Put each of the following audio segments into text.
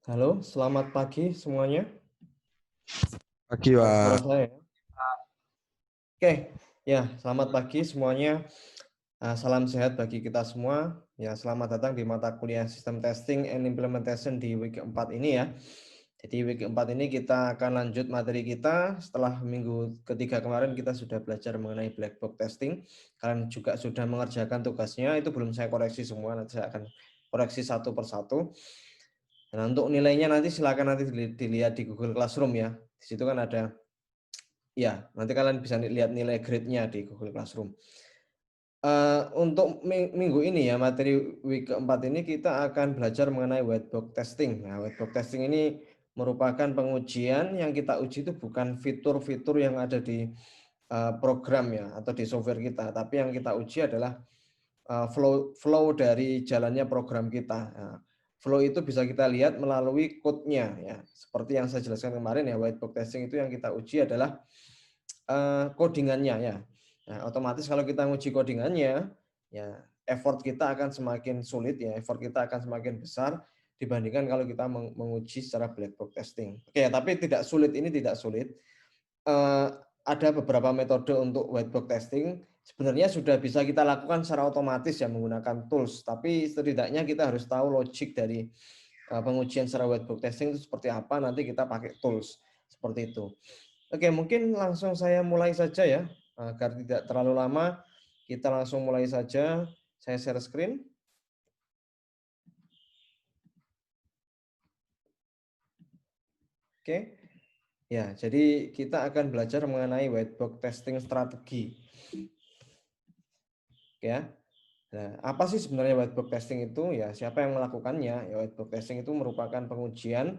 Halo, selamat pagi semuanya. Pagi, Suara Pak. saya ya. Oke, ya selamat pagi semuanya. Salam sehat bagi kita semua. Ya, selamat datang di mata kuliah Sistem Testing and Implementation di week 4 ini ya. Jadi week 4 ini kita akan lanjut materi kita. Setelah minggu ketiga kemarin kita sudah belajar mengenai black box testing. Kalian juga sudah mengerjakan tugasnya. Itu belum saya koreksi semua. Nanti saya akan koreksi satu persatu. Nah, untuk nilainya nanti silakan nanti dilihat di Google Classroom ya. Di situ kan ada, ya, nanti kalian bisa lihat nilai grade-nya di Google Classroom. Untuk minggu ini ya, materi week keempat ini kita akan belajar mengenai white box testing. Nah, white box testing ini merupakan pengujian yang kita uji itu bukan fitur-fitur yang ada di program ya atau di software kita, tapi yang kita uji adalah flow dari jalannya program kita. Nah, flow itu bisa kita lihat melalui code-nya ya. Seperti yang saya jelaskan kemarin ya, white box testing itu yang kita uji adalah codingannya ya. Nah, otomatis kalau kita uji codingannya, ya effort kita akan semakin sulit ya, effort kita akan semakin besar dibandingkan kalau kita menguji secara black box testing. Oke, tapi tidak sulit, ini tidak sulit. Ada beberapa metode untuk white box testing. Sebenarnya sudah bisa kita lakukan secara otomatis ya menggunakan tools, tapi setidaknya kita harus tahu logik dari pengujian secara white box testing itu seperti apa, nanti kita pakai tools seperti itu. Oke, mungkin langsung saya mulai saja ya, agar tidak terlalu lama. Kita langsung mulai saja. Saya share screen. Oke, ya. Jadi kita akan belajar mengenai white box testing strategi. Oke ya. Nah, apa sih sebenarnya white box testing itu? Ya, siapa yang melakukannya? Ya, white box testing itu merupakan pengujian.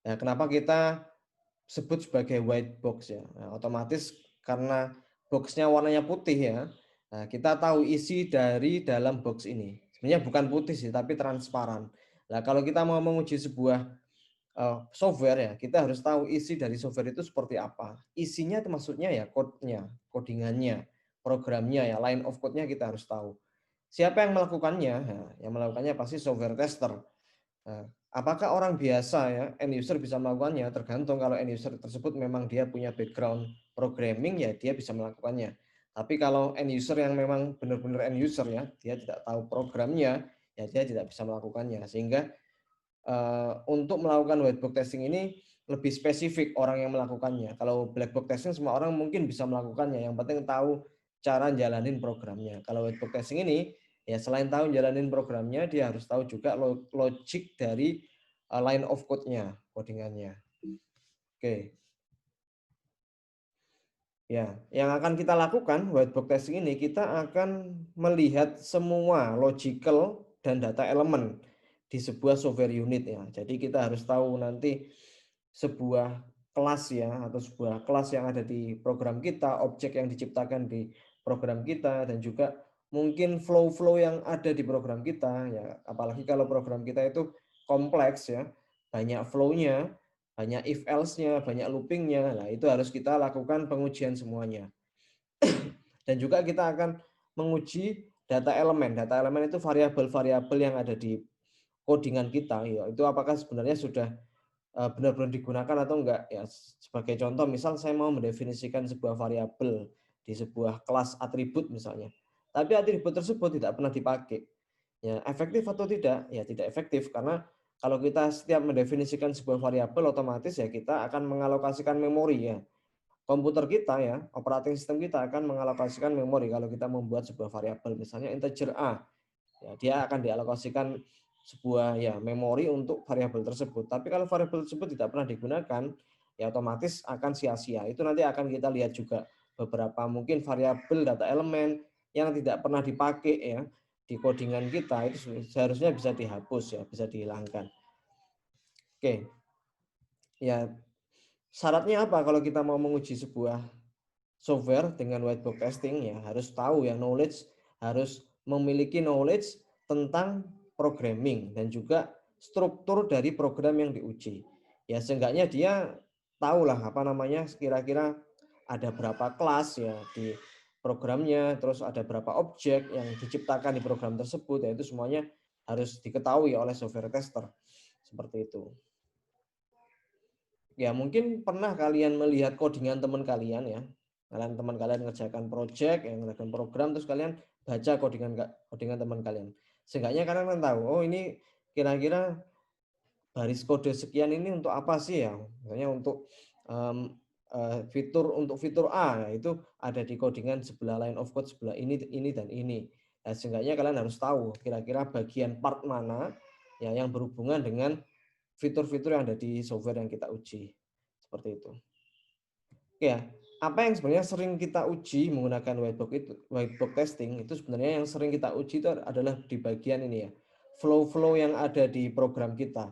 Nah, kenapa kita sebut sebagai white box ya? Nah, otomatis karena boxnya warnanya putih ya. Nah, kita tahu isi dari dalam box ini. Sebenarnya bukan putih sih, tapi transparan. Nah, kalau kita mau menguji sebuah software ya, kita harus tahu isi dari software itu seperti apa. Isinya itu maksudnya ya code-nya, codingannya, programnya ya, line of code-nya kita harus tahu. Siapa yang melakukannya? Nah, yang melakukannya pasti software tester. Nah, apakah orang biasa ya, end user bisa melakukannya? Tergantung, kalau end user tersebut memang dia punya background programming ya dia bisa melakukannya. Tapi kalau end user yang memang benar-benar end user ya, dia tidak tahu programnya, ya dia tidak bisa melakukannya. Sehingga untuk melakukan white box testing ini lebih spesifik orang yang melakukannya. Kalau black box testing semua orang mungkin bisa melakukannya, yang penting tahu cara jalanin programnya. Kalau white box testing ini ya selain tahu jalanin programnya, dia harus tahu juga logik dari line of code-nya, codingannya. Oke. Ya, yang akan kita lakukan white box testing ini, kita akan melihat semua logical dan data elemen di sebuah software unit ya. Jadi kita harus tahu nanti sebuah kelas ya, atau sebuah kelas yang ada di program kita, objek yang diciptakan di program kita, dan juga mungkin flow-flow yang ada di program kita ya. Apalagi kalau program kita itu kompleks ya, banyak flow-nya, banyak if else-nya, banyak looping-nya. Nah, itu harus kita lakukan pengujian semuanya. Dan juga kita akan menguji data elemen. Data elemen itu variabel-variabel yang ada di codingan kita ya. Itu apakah sebenarnya sudah benar-benar digunakan atau enggak ya. Sebagai contoh, misal saya mau mendefinisikan sebuah variabel di sebuah kelas atribut misalnya. Tapi atribut tersebut tidak pernah dipakai. Ya, efektif atau tidak? Ya, tidak efektif karena kalau kita setiap mendefinisikan sebuah variabel, otomatis ya kita akan mengalokasikan memori ya. Komputer kita ya, operating system kita akan mengalokasikan memori kalau kita membuat sebuah variabel, misalnya integer A. Ya, dia akan dialokasikan sebuah ya memori untuk variabel tersebut. Tapi kalau variabel tersebut tidak pernah digunakan, ya otomatis akan sia-sia. Itu nanti akan kita lihat juga beberapa mungkin variabel data elemen yang tidak pernah dipakai ya di codingan kita, itu seharusnya bisa dihapus ya, bisa dihilangkan. Oke. Ya, syaratnya apa kalau kita mau menguji sebuah software dengan white box testing? Ya harus tahu ya, knowledge, harus memiliki knowledge tentang programming dan juga struktur dari program yang diuji. Ya seenggaknya dia tahulah apa namanya, kira-kira ada berapa kelas ya di programnya, terus ada berapa objek yang diciptakan di program tersebut, ya itu semuanya harus diketahui oleh software tester. Seperti itu. Ya, mungkin pernah kalian melihat codingan teman kalian ya. Teman kalian ngerjakan project, yang ngerjakan program, terus kalian baca codingan teman kalian. Seenggaknya kalian kan tahu, oh ini kira-kira baris kode sekian ini untuk apa sih ya? Misalnya untuk fitur A, itu ada di codingan sebelah line of code sebelah ini dan ini. Nah, seenggaknya kalian harus tahu kira-kira bagian part mana ya yang berhubungan dengan fitur-fitur yang ada di software yang kita uji. Seperti itu. Ya, apa yang sebenarnya sering kita uji menggunakan whitebox testing itu sebenarnya yang sering kita uji itu adalah di bagian ini ya, flow-flow yang ada di program kita.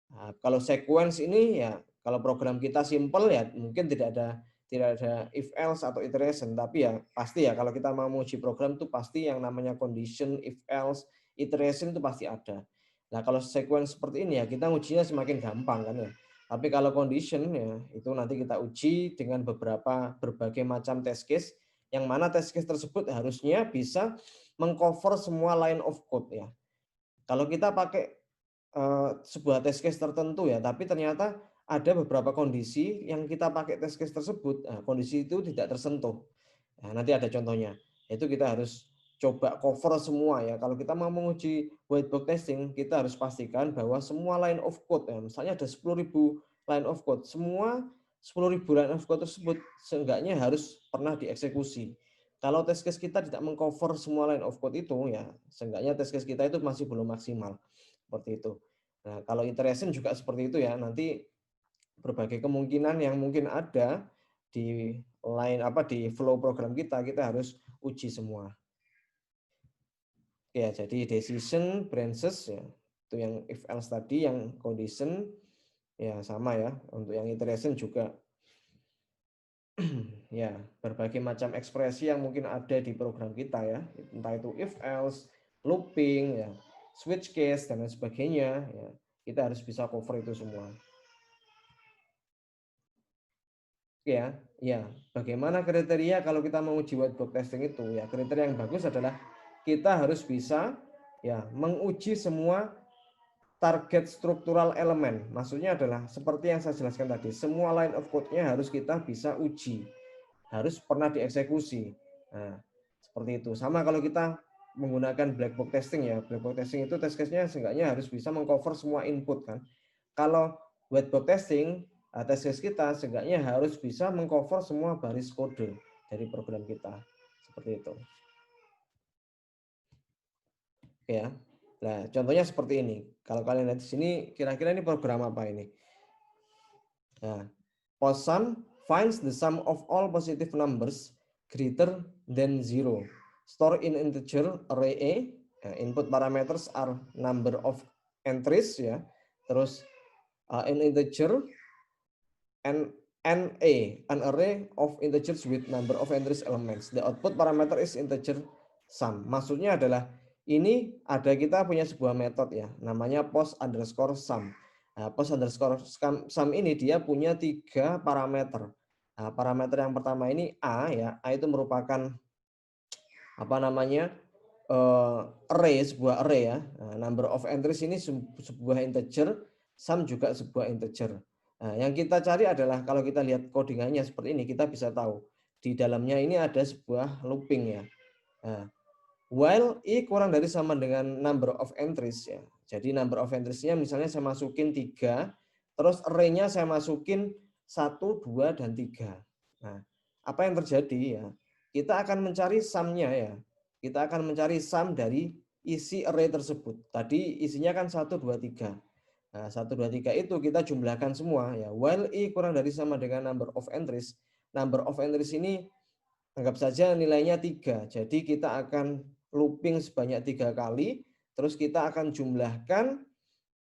Nah, kalau sequence ini ya, kalau program kita simple ya mungkin tidak ada if else atau iteration, tapi ya pasti ya kalau kita mau menguji program itu pasti yang namanya condition, if else, iteration itu pasti ada. Nah, kalau sequence seperti ini ya kita ujinya semakin gampang kan ya. Tapi kalau condition ya itu nanti kita uji dengan berbagai macam test case yang mana test case tersebut harusnya bisa mengcover semua line of code ya. Kalau kita pakai sebuah test case tertentu ya, tapi ternyata ada beberapa kondisi yang kita pakai test case tersebut, nah, kondisi itu tidak tersentuh. Nah, nanti ada contohnya. Itu kita harus coba cover semua ya. Kalau kita mau menguji whitebox testing, kita harus pastikan bahwa semua line of code ya, misalnya ada 10.000 line of code, semua 10.000 line of code tersebut seenggaknya harus pernah dieksekusi. Kalau test case kita tidak mengcover semua line of code itu ya, seenggaknya test case kita itu masih belum maksimal. Seperti itu. Nah, kalau iteration juga seperti itu ya. Nanti berbagai kemungkinan yang mungkin ada di di flow program kita harus uji semua. Ya, jadi decision, branches ya. Itu yang if else tadi, yang condition ya sama ya. Untuk yang iteration juga ya, berbagai macam ekspresi yang mungkin ada di program kita ya. Entah itu if else, looping ya, switch case dan lain sebagainya ya. Kita harus bisa cover itu semua. Ya, ya. Bagaimana kriteria kalau kita menguji whitebox testing itu? Ya, kriteria yang bagus adalah kita harus bisa ya menguji semua target struktural elemen. Maksudnya adalah seperti yang saya jelaskan tadi, semua line of code-nya harus kita bisa uji. Harus pernah dieksekusi. Nah, seperti itu. Sama kalau kita menggunakan black box testing ya. Black box testing itu test case-nya seenggaknya harus bisa mengcover semua input kan. Kalau whitebox testing, test case kita seenggaknya harus bisa mengcover semua baris kode dari program kita. Seperti itu. Ya. Nah, contohnya seperti ini. Kalau kalian lihat di sini, kira-kira ini program apa ini? Nah, post sum finds the sum of all positive numbers greater than 0. Store in integer array A. Input parameters are number of entries ya. Terus in integer and an array of integers with number of entries elements. The output parameter is integer sum. Maksudnya adalah ini kita punya sebuah metode ya, namanya post underscore sum. Nah, post underscore sum ini dia punya 3 parameter. Nah, parameter yang pertama ini A ya, A itu merupakan apa namanya sebuah array ya. Nah, number of entries ini sebuah integer, sum juga sebuah integer. Nah, yang kita cari adalah kalau kita lihat codingannya seperti ini, kita bisa tahu di dalamnya ini ada sebuah looping ya. Nah, while i kurang dari sama dengan number of entries ya. Jadi number of entries-nya misalnya saya masukin 3, terus array-nya saya masukin 1, 2, dan 3. Nah, apa yang terjadi ya? Kita akan mencari sum-nya ya. Kita akan mencari sum dari isi array tersebut. Tadi isinya kan 1, 2, 3. Nah, 1, 2, 3 itu kita jumlahkan semua ya. While i kurang dari sama dengan number of entries. Number of entries ini anggap saja nilainya 3. Jadi kita akan looping sebanyak 3 kali, terus kita akan jumlahkan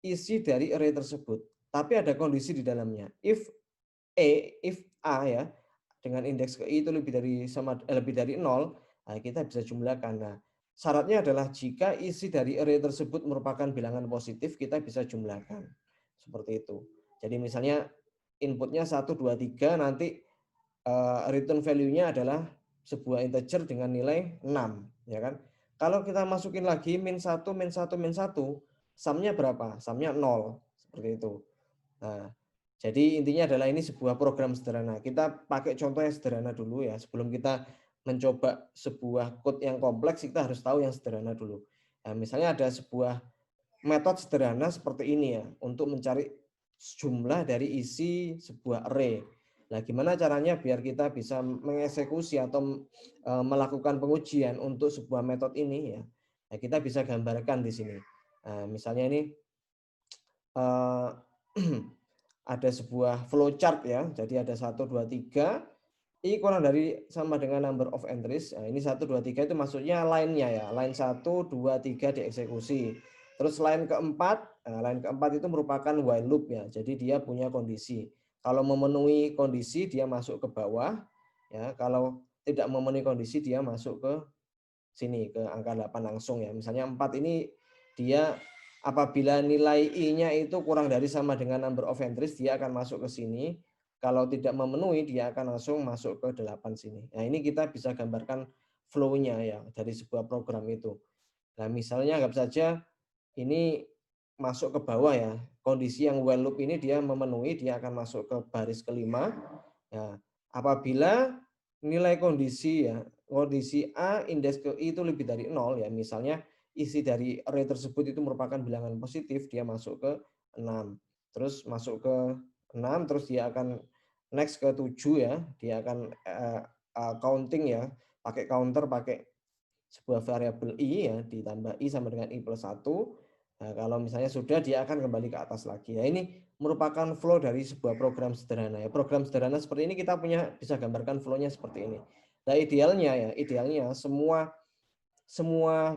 isi dari array tersebut. Tapi ada kondisi di dalamnya. If A ya, dengan indeks ke i itu lebih dari 0, nah kita bisa jumlahkan. Nah, syaratnya adalah jika isi dari array tersebut merupakan bilangan positif, kita bisa jumlahkan. Seperti itu. Jadi misalnya inputnya 1, 2, 3, nanti return value-nya adalah sebuah integer dengan nilai 6, ya kan? Kalau kita masukin lagi min 1, sumnya berapa? Sumnya 0, seperti itu. Nah, Jadi intinya adalah ini sebuah program sederhana. Kita pakai contoh yang sederhana dulu ya. Sebelum kita mencoba sebuah code yang kompleks, kita harus tahu yang sederhana dulu. Nah, misalnya ada sebuah metode sederhana seperti ini ya, untuk mencari jumlah dari isi sebuah array. Nah, gimana caranya biar kita bisa mengeksekusi atau melakukan pengujian untuk sebuah metode ini ya. Nah, kita bisa gambarkan di sini. Nah, misalnya ini eh, ada sebuah flowchart ya. Jadi ada 1, 2, 3. I kurang dari sama dengan number of entries. Nah, ini 1, 2, 3 itu maksudnya line-nya ya. Line 1, 2, 3 dieksekusi. Terus line keempat, line keempat itu merupakan while loop ya. Jadi dia punya kondisi. Kalau memenuhi kondisi dia masuk ke bawah ya. Kalau tidak memenuhi kondisi dia masuk ke sini ke angka 8 langsung ya. Misalnya 4 ini dia apabila nilai I-nya itu kurang dari sama dengan number of entries dia akan masuk ke sini. Kalau tidak memenuhi dia akan langsung masuk ke 8 sini. Nah, ini kita bisa gambarkan flow-nya ya dari sebuah program itu. Nah, misalnya anggap saja ini masuk ke bawah ya. Kondisi yang while loop ini dia memenuhi, dia akan masuk ke baris kelima. Ya, apabila nilai kondisi ya, kondisi A indeks ke I itu lebih dari 0 ya, misalnya isi dari array tersebut itu merupakan bilangan positif, dia masuk ke 6. Terus masuk ke 6, terus dia akan next ke 7 ya, dia akan counting ya, pakai counter, pakai sebuah variabel I ya, ditambah I sama dengan I plus 1. Nah, kalau misalnya sudah, dia akan kembali ke atas lagi. Nah, ini merupakan flow dari sebuah program sederhana ya. Program sederhana seperti ini kita bisa gambarkan flow-nya seperti ini. Nah, idealnya semua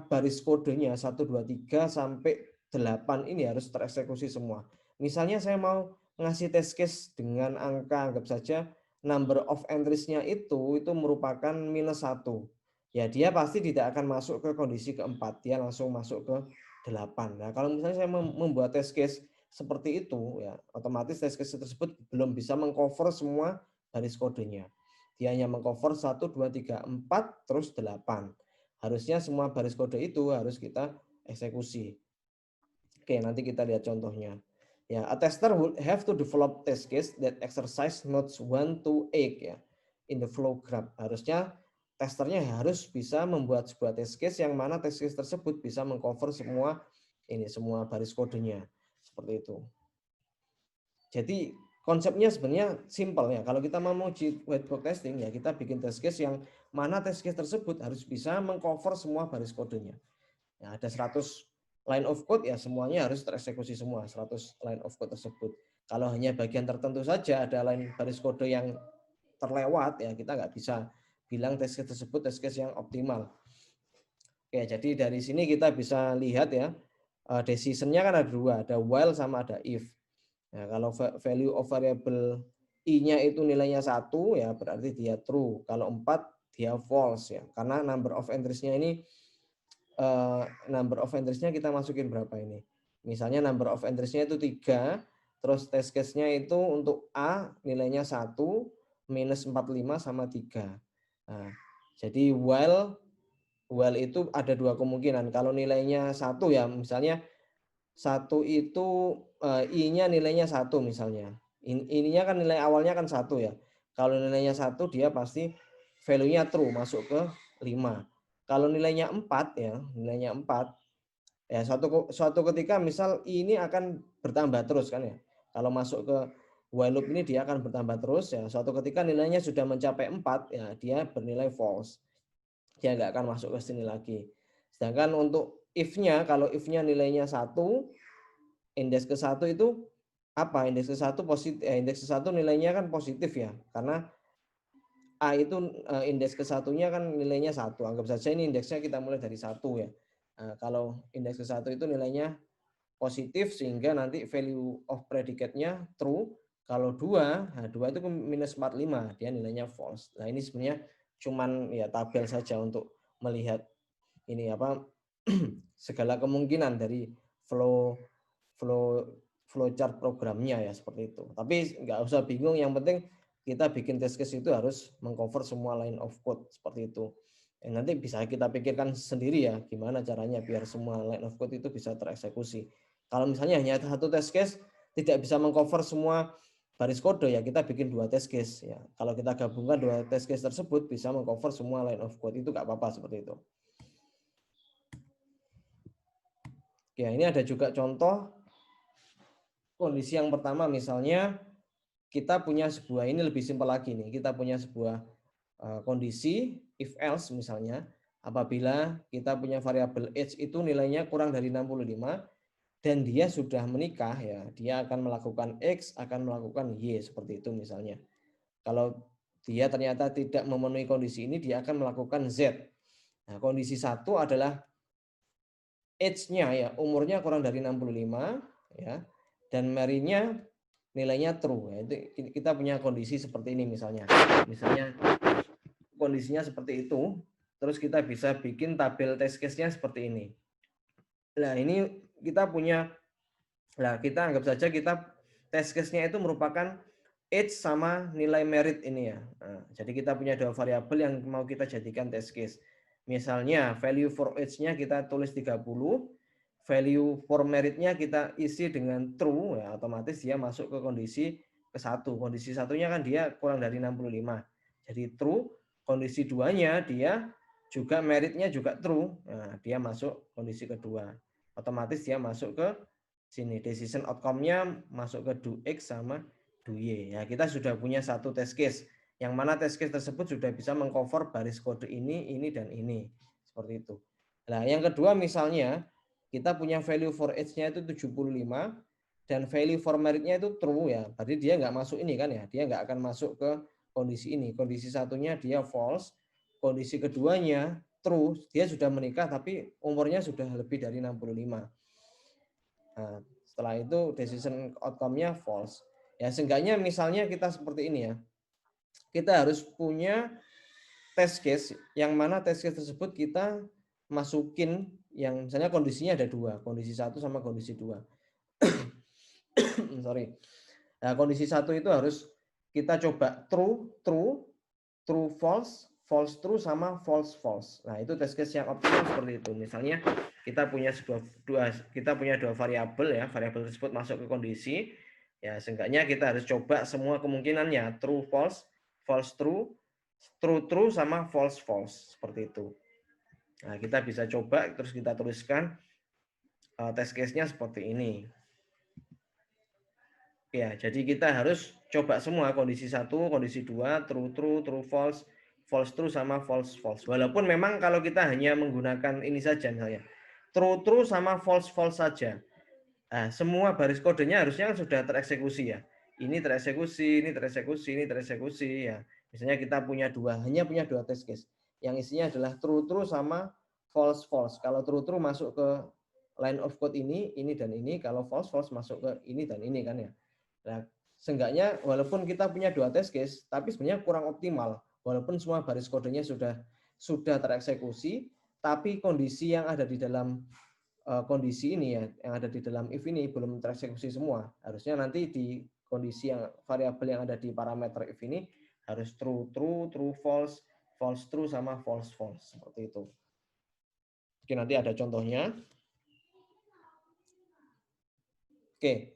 baris kodenya 1, 2, 3 sampai 8 ini harus tereksekusi semua. Misalnya saya mau ngasih test case dengan angka, anggap saja number of entries-nya itu merupakan -1. Ya, dia pasti tidak akan masuk ke kondisi keempat, dia langsung masuk ke 8. Nah, kalau misalnya saya membuat test case seperti itu, ya otomatis test case tersebut belum bisa mengcover semua baris kodenya. Dia hanya mengcover 1, 2, 3, 4, terus 8. Harusnya semua baris kode itu harus kita eksekusi. Oke, nanti kita lihat contohnya. Ya, a tester would have to develop test case that exercise nodes 1 to 8 ya in the flow graph. Harusnya testernya harus bisa membuat sebuah test case yang mana test case tersebut bisa mengcover semua baris kodenya. Seperti itu. Jadi konsepnya sebenarnya simpel ya. Kalau kita mau uji whiteboard testing ya kita bikin test case yang mana test case tersebut harus bisa mengcover semua baris kodenya. Ya, ada 100 line of code ya semuanya harus tereksekusi semua 100 line of code tersebut. Kalau hanya bagian tertentu saja ada line baris kode yang terlewat ya kita nggak bisa bilang test case tersebut test case yang optimal. Oke, jadi dari sini kita bisa lihat ya decision-nya kan ada dua, ada while sama ada if. Nah, kalau value of variable I-nya itu nilainya 1 ya berarti dia true. Kalau 4 dia false ya. Karena number of entries-nya ini number of entries-nya kita masukin berapa ini. Misalnya number of entries-nya itu 3, terus test case-nya itu untuk A nilainya 1 minus 45 sama 3. Nah, jadi while itu ada dua kemungkinan. Kalau nilainya 1 ya misalnya 1 itu I-nya nilainya 1 misalnya. Ininya kan nilai awalnya kan 1 ya. Kalau nilainya 1 dia pasti value-nya true masuk ke 5. Kalau nilainya 4 ya, nilainya 4 ya suatu ketika misal I ini akan bertambah terus kan ya. Kalau masuk ke while loop ini dia akan bertambah terus ya. Suatu ketika nilainya sudah mencapai 4 ya dia bernilai false. Dia nggak akan masuk ke sini lagi. Sedangkan untuk if-nya, kalau if-nya nilainya 1, indeks ke 1 itu apa? Indeks ke 1 positif, indeks ke 1 nilainya kan positif ya. Karena A itu indeks ke satunya kan nilainya 1. Anggap saja ini indeksnya kita mulai dari 1 ya. Nah, kalau indeks ke 1 itu nilainya positif sehingga nanti value of predicate-nya true. Kalau 2, nah 2 itu minus 45, dia nilainya false. Nah, ini sebenarnya cuman ya tabel saja untuk melihat ini apa segala kemungkinan dari flow flow flowchart programnya ya seperti itu. Tapi nggak usah bingung, yang penting kita bikin test case itu harus mengcover semua line of code seperti itu. Nanti bisa kita pikirkan sendiri ya gimana caranya biar semua line of code itu bisa tereksekusi. Kalau misalnya hanya satu test case tidak bisa mengcover semua baris kode ya kita bikin 2 test case ya. Kalau kita gabungkan 2 test case tersebut bisa mengcover semua line of code, itu nggak apa-apa seperti itu. Ya, ini ada juga contoh kondisi yang pertama, misalnya kita punya sebuah, ini lebih simpel lagi nih, kita punya sebuah kondisi if else misalnya, apabila kita punya variabel age itu nilainya kurang dari 65 dan dia sudah menikah ya, dia akan melakukan X, akan melakukan Y seperti itu misalnya. Kalau dia ternyata tidak memenuhi kondisi ini, dia akan melakukan Z. Nah, kondisi satu adalah age-nya ya, umurnya kurang dari 65 ya, dan marry-nya nilainya true. Ya, itu kita punya kondisi seperti ini misalnya. Misalnya kondisinya seperti itu, terus kita bisa bikin tabel test case-nya seperti ini. Nah, ini kita punya, nah kita anggap saja kita test case-nya itu merupakan age sama nilai merit ini ya. Nah, jadi kita punya 2 variabel yang mau kita jadikan test case. Misalnya value for age-nya kita tulis 30, value for merit-nya kita isi dengan true ya, otomatis dia masuk ke kondisi ke-1. Kondisi satunya kan dia kurang dari 65. Jadi true. Kondisi 2-nya dia juga meritnya juga true. Nah, dia masuk kondisi kedua. Otomatis dia masuk ke sini. Decision outcome-nya masuk ke do X sama do Y. Ya, kita sudah punya satu test case. Yang mana test case tersebut sudah bisa mengcover baris kode ini, dan ini. Seperti itu. Nah, yang kedua misalnya kita punya value for age-nya itu 75 dan value for merit-nya itu true ya. Berarti dia nggak masuk ini kan ya. Dia nggak akan masuk ke kondisi ini. Kondisi satunya dia false. Kondisi keduanya true. Dia sudah menikah tapi umurnya sudah lebih dari 65. Nah, setelah itu decision outcome-nya false. Ya, seenggaknya misalnya kita seperti ini ya. Kita harus punya test case yang mana test case tersebut kita masukin yang misalnya kondisinya ada 2, kondisi 1 sama kondisi 2. Sorry. Nah, kondisi 1 itu harus kita coba true, true, true false, false true sama false false. Nah, itu test case yang optimal seperti itu. Misalnya kita punya dua variabel ya, variabel tersebut masuk ke kondisi ya, seenggaknya kita harus coba semua kemungkinannya, true false, false true, true true sama false false seperti itu. Nah, kita bisa coba terus kita tuliskan test case-nya seperti ini. Ya, jadi kita harus coba semua kondisi 1, kondisi 2, true true, true false, false true sama false false. Walaupun memang kalau kita hanya menggunakan ini saja misalnya, true true sama false false saja. Nah, semua baris kodenya harusnya kan sudah tereksekusi ya. Ini tereksekusi, ini tereksekusi, ini tereksekusi ya. Misalnya kita hanya punya dua test case. Yang isinya adalah true true sama false false. Kalau true true masuk ke line of code ini dan ini. Kalau false false masuk ke ini dan ini kan ya. Nah, seenggaknya walaupun kita punya dua test case, tapi sebenarnya kurang optimal. Walaupun semua baris kodenya sudah tereksekusi, tapi kondisi yang ada di dalam kondisi ini ya, yang ada di dalam if ini belum tereksekusi semua. Harusnya nanti di kondisi yang variabel yang ada di parameter if ini harus true true, true false, false true sama false false seperti itu. Oke, nanti ada contohnya. Oke.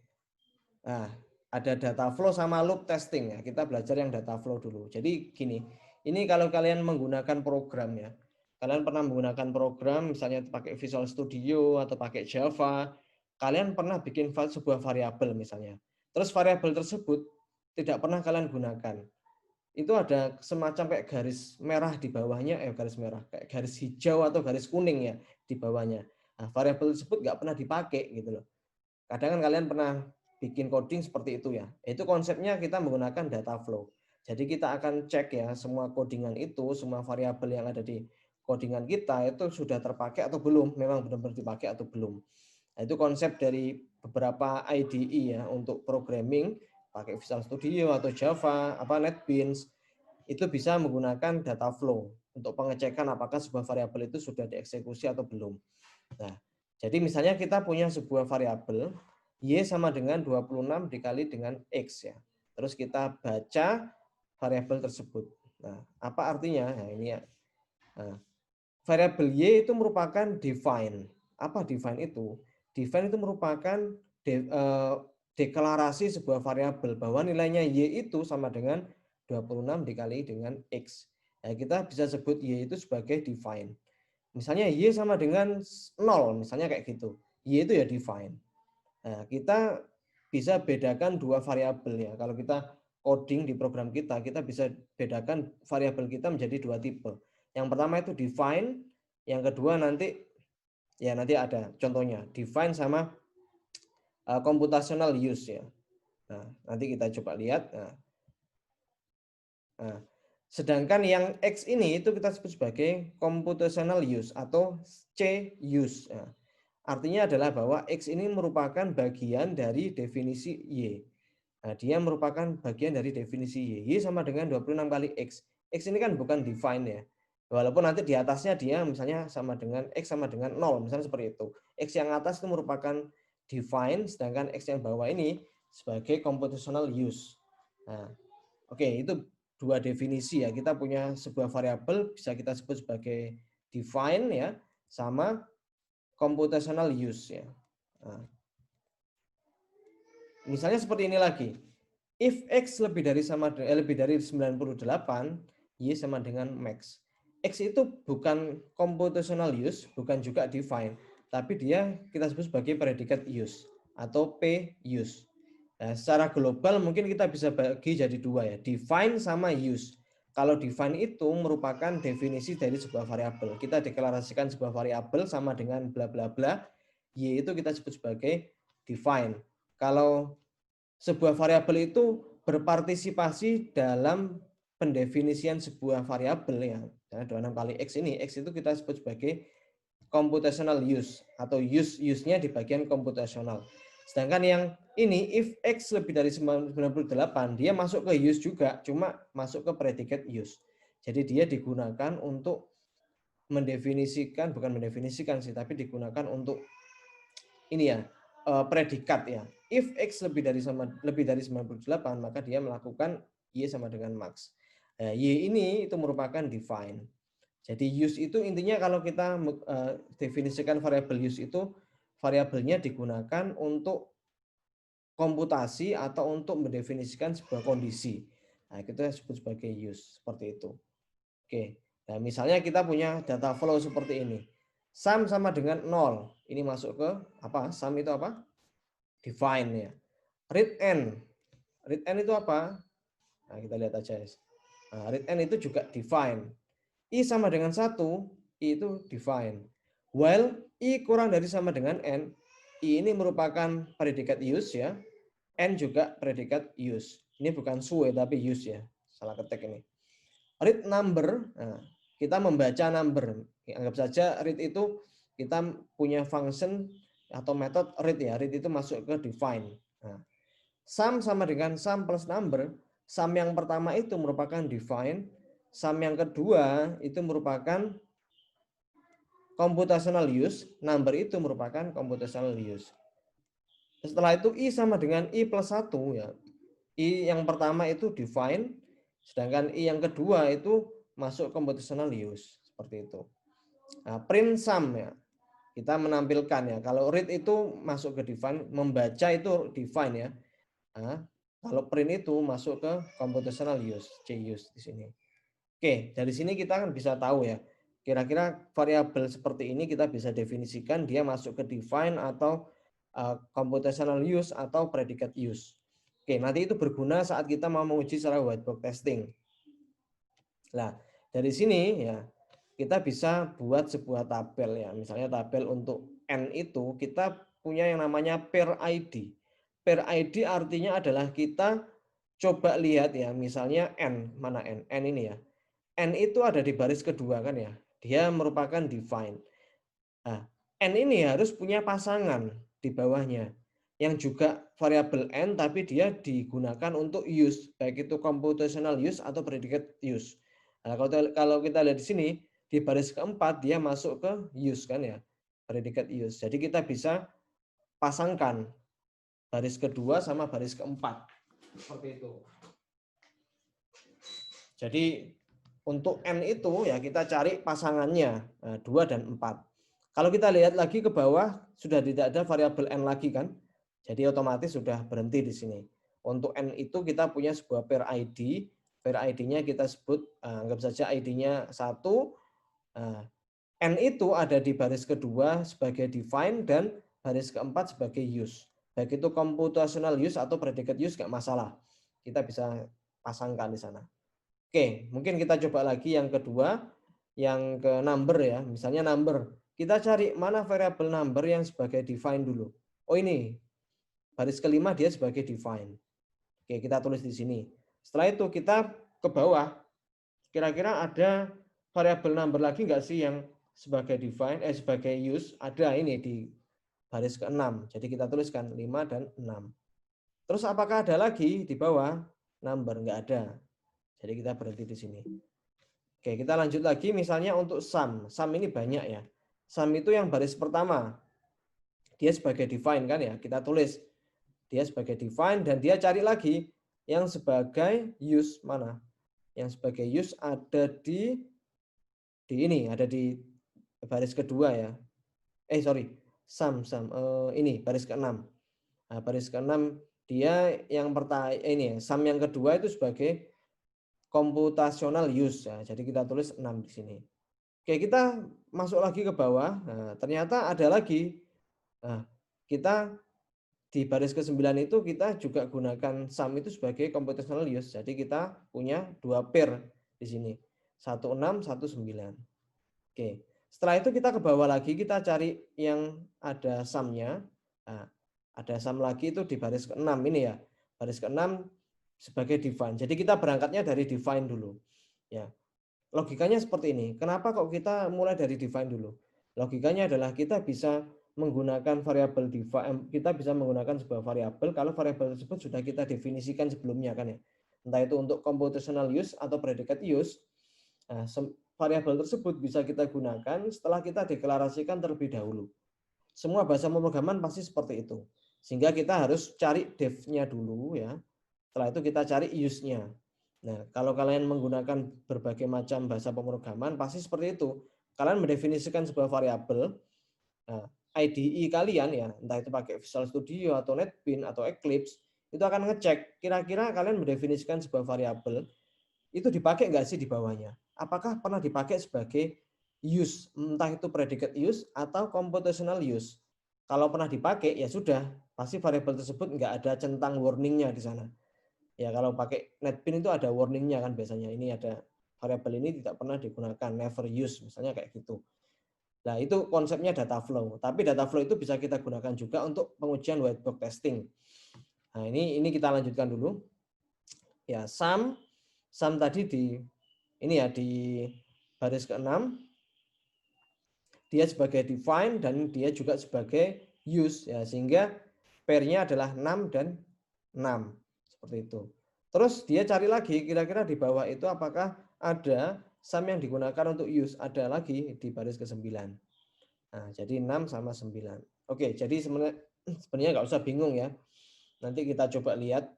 Nah, ada data flow sama loop testing ya. Kita belajar yang data flow dulu. Jadi gini, ini kalau kalian menggunakan program ya. Kalian pernah menggunakan program misalnya pakai Visual Studio atau pakai Java, kalian pernah bikin sebuah variabel misalnya. Terus variabel tersebut tidak pernah kalian gunakan. Itu ada semacam kayak garis merah di bawahnya, garis merah, kayak garis hijau atau garis kuning ya di bawahnya. Nah, variabel tersebut nggak pernah dipakai gitu loh. Kadang kan kalian pernah bikin coding seperti itu ya. Itu konsepnya kita menggunakan data flow. Jadi kita akan cek ya semua codingan itu, semua variabel yang ada di codingan kita itu sudah terpakai atau belum, memang benar-benar dipakai atau belum. Nah, itu konsep dari beberapa IDE ya untuk programming pakai Visual Studio atau Java, NetBeans, itu bisa menggunakan data flow untuk pengecekan apakah sebuah variabel itu sudah dieksekusi atau belum. Nah, jadi misalnya kita punya sebuah variabel Y sama dengan 26 dikali dengan X ya. Terus kita baca variabel tersebut. Nah, apa artinya? Nah, ini ya. Nah, variabel Y itu merupakan define. Apa define itu? Define itu merupakan deklarasi sebuah variabel bahwa nilainya Y itu sama dengan 26 dikali dengan X. Nah, kita bisa sebut Y itu sebagai define. Misalnya Y sama dengan 0, misalnya kayak gitu. Y itu ya define. Nah, kita bisa bedakan dua variabel ya. Kalau kita coding di program kita bisa bedakan variabel kita menjadi dua tipe. Yang pertama itu define, yang kedua nanti ada contohnya define sama computational use ya. Nah, nanti kita coba lihat. Nah, sedangkan yang X ini itu kita sebut sebagai computational use atau C use. Nah, artinya adalah bahwa X ini merupakan bagian dari definisi Y. Nah, dia merupakan bagian dari definisi Y. Y sama dengan 26 kali X. X ini kan bukan define ya. Walaupun nanti di atasnya dia misalnya sama dengan X sama dengan 0. Misalnya seperti itu. X yang atas itu merupakan define, sedangkan X yang bawah ini sebagai computational use. Nah, oke, itu dua definisi ya. Kita punya sebuah variabel bisa kita sebut sebagai define ya, sama computational use ya. Nah, misalnya seperti ini lagi. If X lebih dari 98, Y sama dengan max. X itu bukan computational use, bukan juga define, tapi dia kita sebut sebagai predikat use atau P use. Nah, secara global mungkin kita bisa bagi jadi dua ya, define sama use. Kalau define itu merupakan definisi dari sebuah variabel. Kita deklarasikan sebuah variabel sama dengan bla bla bla, Y itu kita sebut sebagai define. Kalau sebuah variabel itu berpartisipasi dalam pendefinisian sebuah variabel ya. 26 kali X ini, X itu kita sebut sebagai computational use atau use-nya di bagian computational. Sedangkan yang ini if X lebih dari 98, dia masuk ke use juga, cuma masuk ke predikat use. Jadi dia digunakan untuk mendefinisikan, bukan mendefinisikan sih, tapi digunakan untuk ini ya, predikat ya. If X lebih dari 98, maka dia melakukan Y sama dengan max. Nah, Y ini itu merupakan define. Jadi use itu intinya kalau kita definisikan variabel use itu variabelnya digunakan untuk komputasi atau untuk mendefinisikan sebuah kondisi. Nah, kita sebut sebagai use seperti itu. Oke. Nah, misalnya kita punya data flow seperti ini. Sum sama dengan 0. Ini masuk ke apa? Sum itu apa? Define ya. Read n. Read n itu apa? Nah, kita lihat aja. Nah, read n itu juga define. I sama dengan 1, I itu define. While I kurang dari sama dengan N, I ini merupakan predikat use ya. N juga predikat use. Ini bukan sue tapi use ya. Salah ketik ini. Read number, nah, kita membaca number. Anggap saja read itu kita punya function atau metode read ya. Read itu masuk ke define. Nah, sum sama dengan sum plus number. Sum yang pertama itu merupakan define. Sum yang kedua itu merupakan computational use. Number itu merupakan computational use. Setelah itu I sama dengan I plus 1 ya. I yang pertama itu define. Sedangkan I yang kedua itu masuk computational use. Seperti itu. Nah, print sum ya. Kita menampilkan ya. Kalau read itu masuk ke define. Membaca itu define ya. Nah, kalau print itu masuk ke computational use. C use di sini. Oke, dari sini kita kan bisa tahu ya. Kira-kira variabel seperti ini kita bisa definisikan dia masuk ke define atau computational use atau predikat use. Oke, nanti itu berguna saat kita mau menguji secara whiteboard testing. Nah, dari sini ya kita bisa buat sebuah tabel ya. Misalnya tabel untuk N itu kita punya yang namanya pair ID. Pair ID artinya adalah kita coba lihat ya, misalnya N, mana N? N ini ya. N itu ada di baris kedua kan ya. Dia merupakan define. Nah, N ini harus punya pasangan di bawahnya yang juga variabel N tapi dia digunakan untuk use, baik itu computational use atau predikat use. Nah, kalau kita lihat di sini di baris keempat dia masuk ke use kan ya, predikat use. Jadi kita bisa pasangkan baris kedua sama baris keempat seperti itu. Jadi untuk N itu ya kita cari pasangannya 2 dan 4. Kalau kita lihat lagi ke bawah sudah tidak ada variabel N lagi kan. Jadi otomatis sudah berhenti di sini. Untuk N itu kita punya sebuah pair ID. Pair ID-nya kita sebut, anggap saja ID-nya 1. N itu ada di baris kedua sebagai define dan baris keempat sebagai use. Baik itu computational use atau predicate use nggak masalah. Kita bisa pasangkan di sana. Oke, mungkin kita coba lagi yang kedua, yang ke number ya. Misalnya number. Kita cari mana variabel number yang sebagai define dulu. Oh ini, baris kelima dia sebagai define. Oke, kita tulis di sini. Setelah itu kita ke bawah. Kira-kira ada variabel number lagi nggak sih yang sebagai define, sebagai use? Ada ini di baris ke-6. Jadi kita tuliskan 5 dan 6. Terus apakah ada lagi di bawah? Number, nggak ada. Jadi kita berhenti di sini. Oke, kita lanjut lagi misalnya untuk sum. Sum ini banyak ya. Sum itu yang baris pertama. Dia sebagai define kan ya. Kita tulis dia sebagai define dan dia cari lagi yang sebagai use mana? Yang sebagai use ada di ini, ada di baris kedua ya. Sorry. Sum. Ini baris ke-6. Nah, baris ke-6 dia yang pertama ini ya, sum yang kedua itu sebagai computational use ya. Jadi kita tulis 6 di sini. Oke, kita masuk lagi ke bawah. Nah, ternyata ada lagi. Nah, kita di baris ke-9 itu kita juga gunakan sum itu sebagai computational use. Jadi kita punya 2 pair di sini. 16, 19. Oke. Setelah itu kita ke bawah lagi, kita cari yang ada sum-nya. Nah, ada sum lagi itu di baris ke-6 ini ya. Baris ke-6 sebagai define. Jadi kita berangkatnya dari define dulu. Ya. Logikanya seperti ini. Kenapa kok kita mulai dari define dulu? Logikanya adalah kita bisa menggunakan variabel define, kita bisa menggunakan sebuah variabel kalau variabel tersebut sudah kita definisikan sebelumnya kan ya. Entah itu untuk computational use atau predicate use. Nah, variabel tersebut bisa kita gunakan setelah kita deklarasikan terlebih dahulu. Semua bahasa pemrograman pasti seperti itu. Sehingga kita harus cari def-nya dulu ya. Setelah itu kita cari use-nya. Nah, kalau kalian menggunakan berbagai macam bahasa pemrograman, pasti seperti itu. Kalian mendefinisikan sebuah variabel, IDE kalian ya, entah itu pakai Visual Studio atau NetBeans atau Eclipse, itu akan ngecek kira-kira kalian mendefinisikan sebuah variabel, itu dipakai nggak sih di bawahnya? Apakah pernah dipakai sebagai use, entah itu predicate use atau computational use. Kalau pernah dipakai, ya sudah, pasti variabel tersebut nggak ada centang warningnya di sana. Ya kalau pakai NetBeans itu ada warningnya kan biasanya. Ini ada variabel ini tidak pernah digunakan, never use, misalnya kayak gitu. Nah itu konsepnya data flow. Tapi data flow itu bisa kita gunakan juga untuk pengujian white box testing. Nah ini kita lanjutkan dulu. Ya sum tadi di ini ya di baris ke-6 dia sebagai define dan dia juga sebagai use ya, sehingga pair-nya adalah 6 dan 6 seperti itu. Terus dia cari lagi kira-kira di bawah itu apakah ada sum yang digunakan untuk use, ada lagi di baris ke-9. Nah, jadi 6 sama 9. Oke, jadi sebenarnya nggak usah bingung ya. Nanti kita coba lihat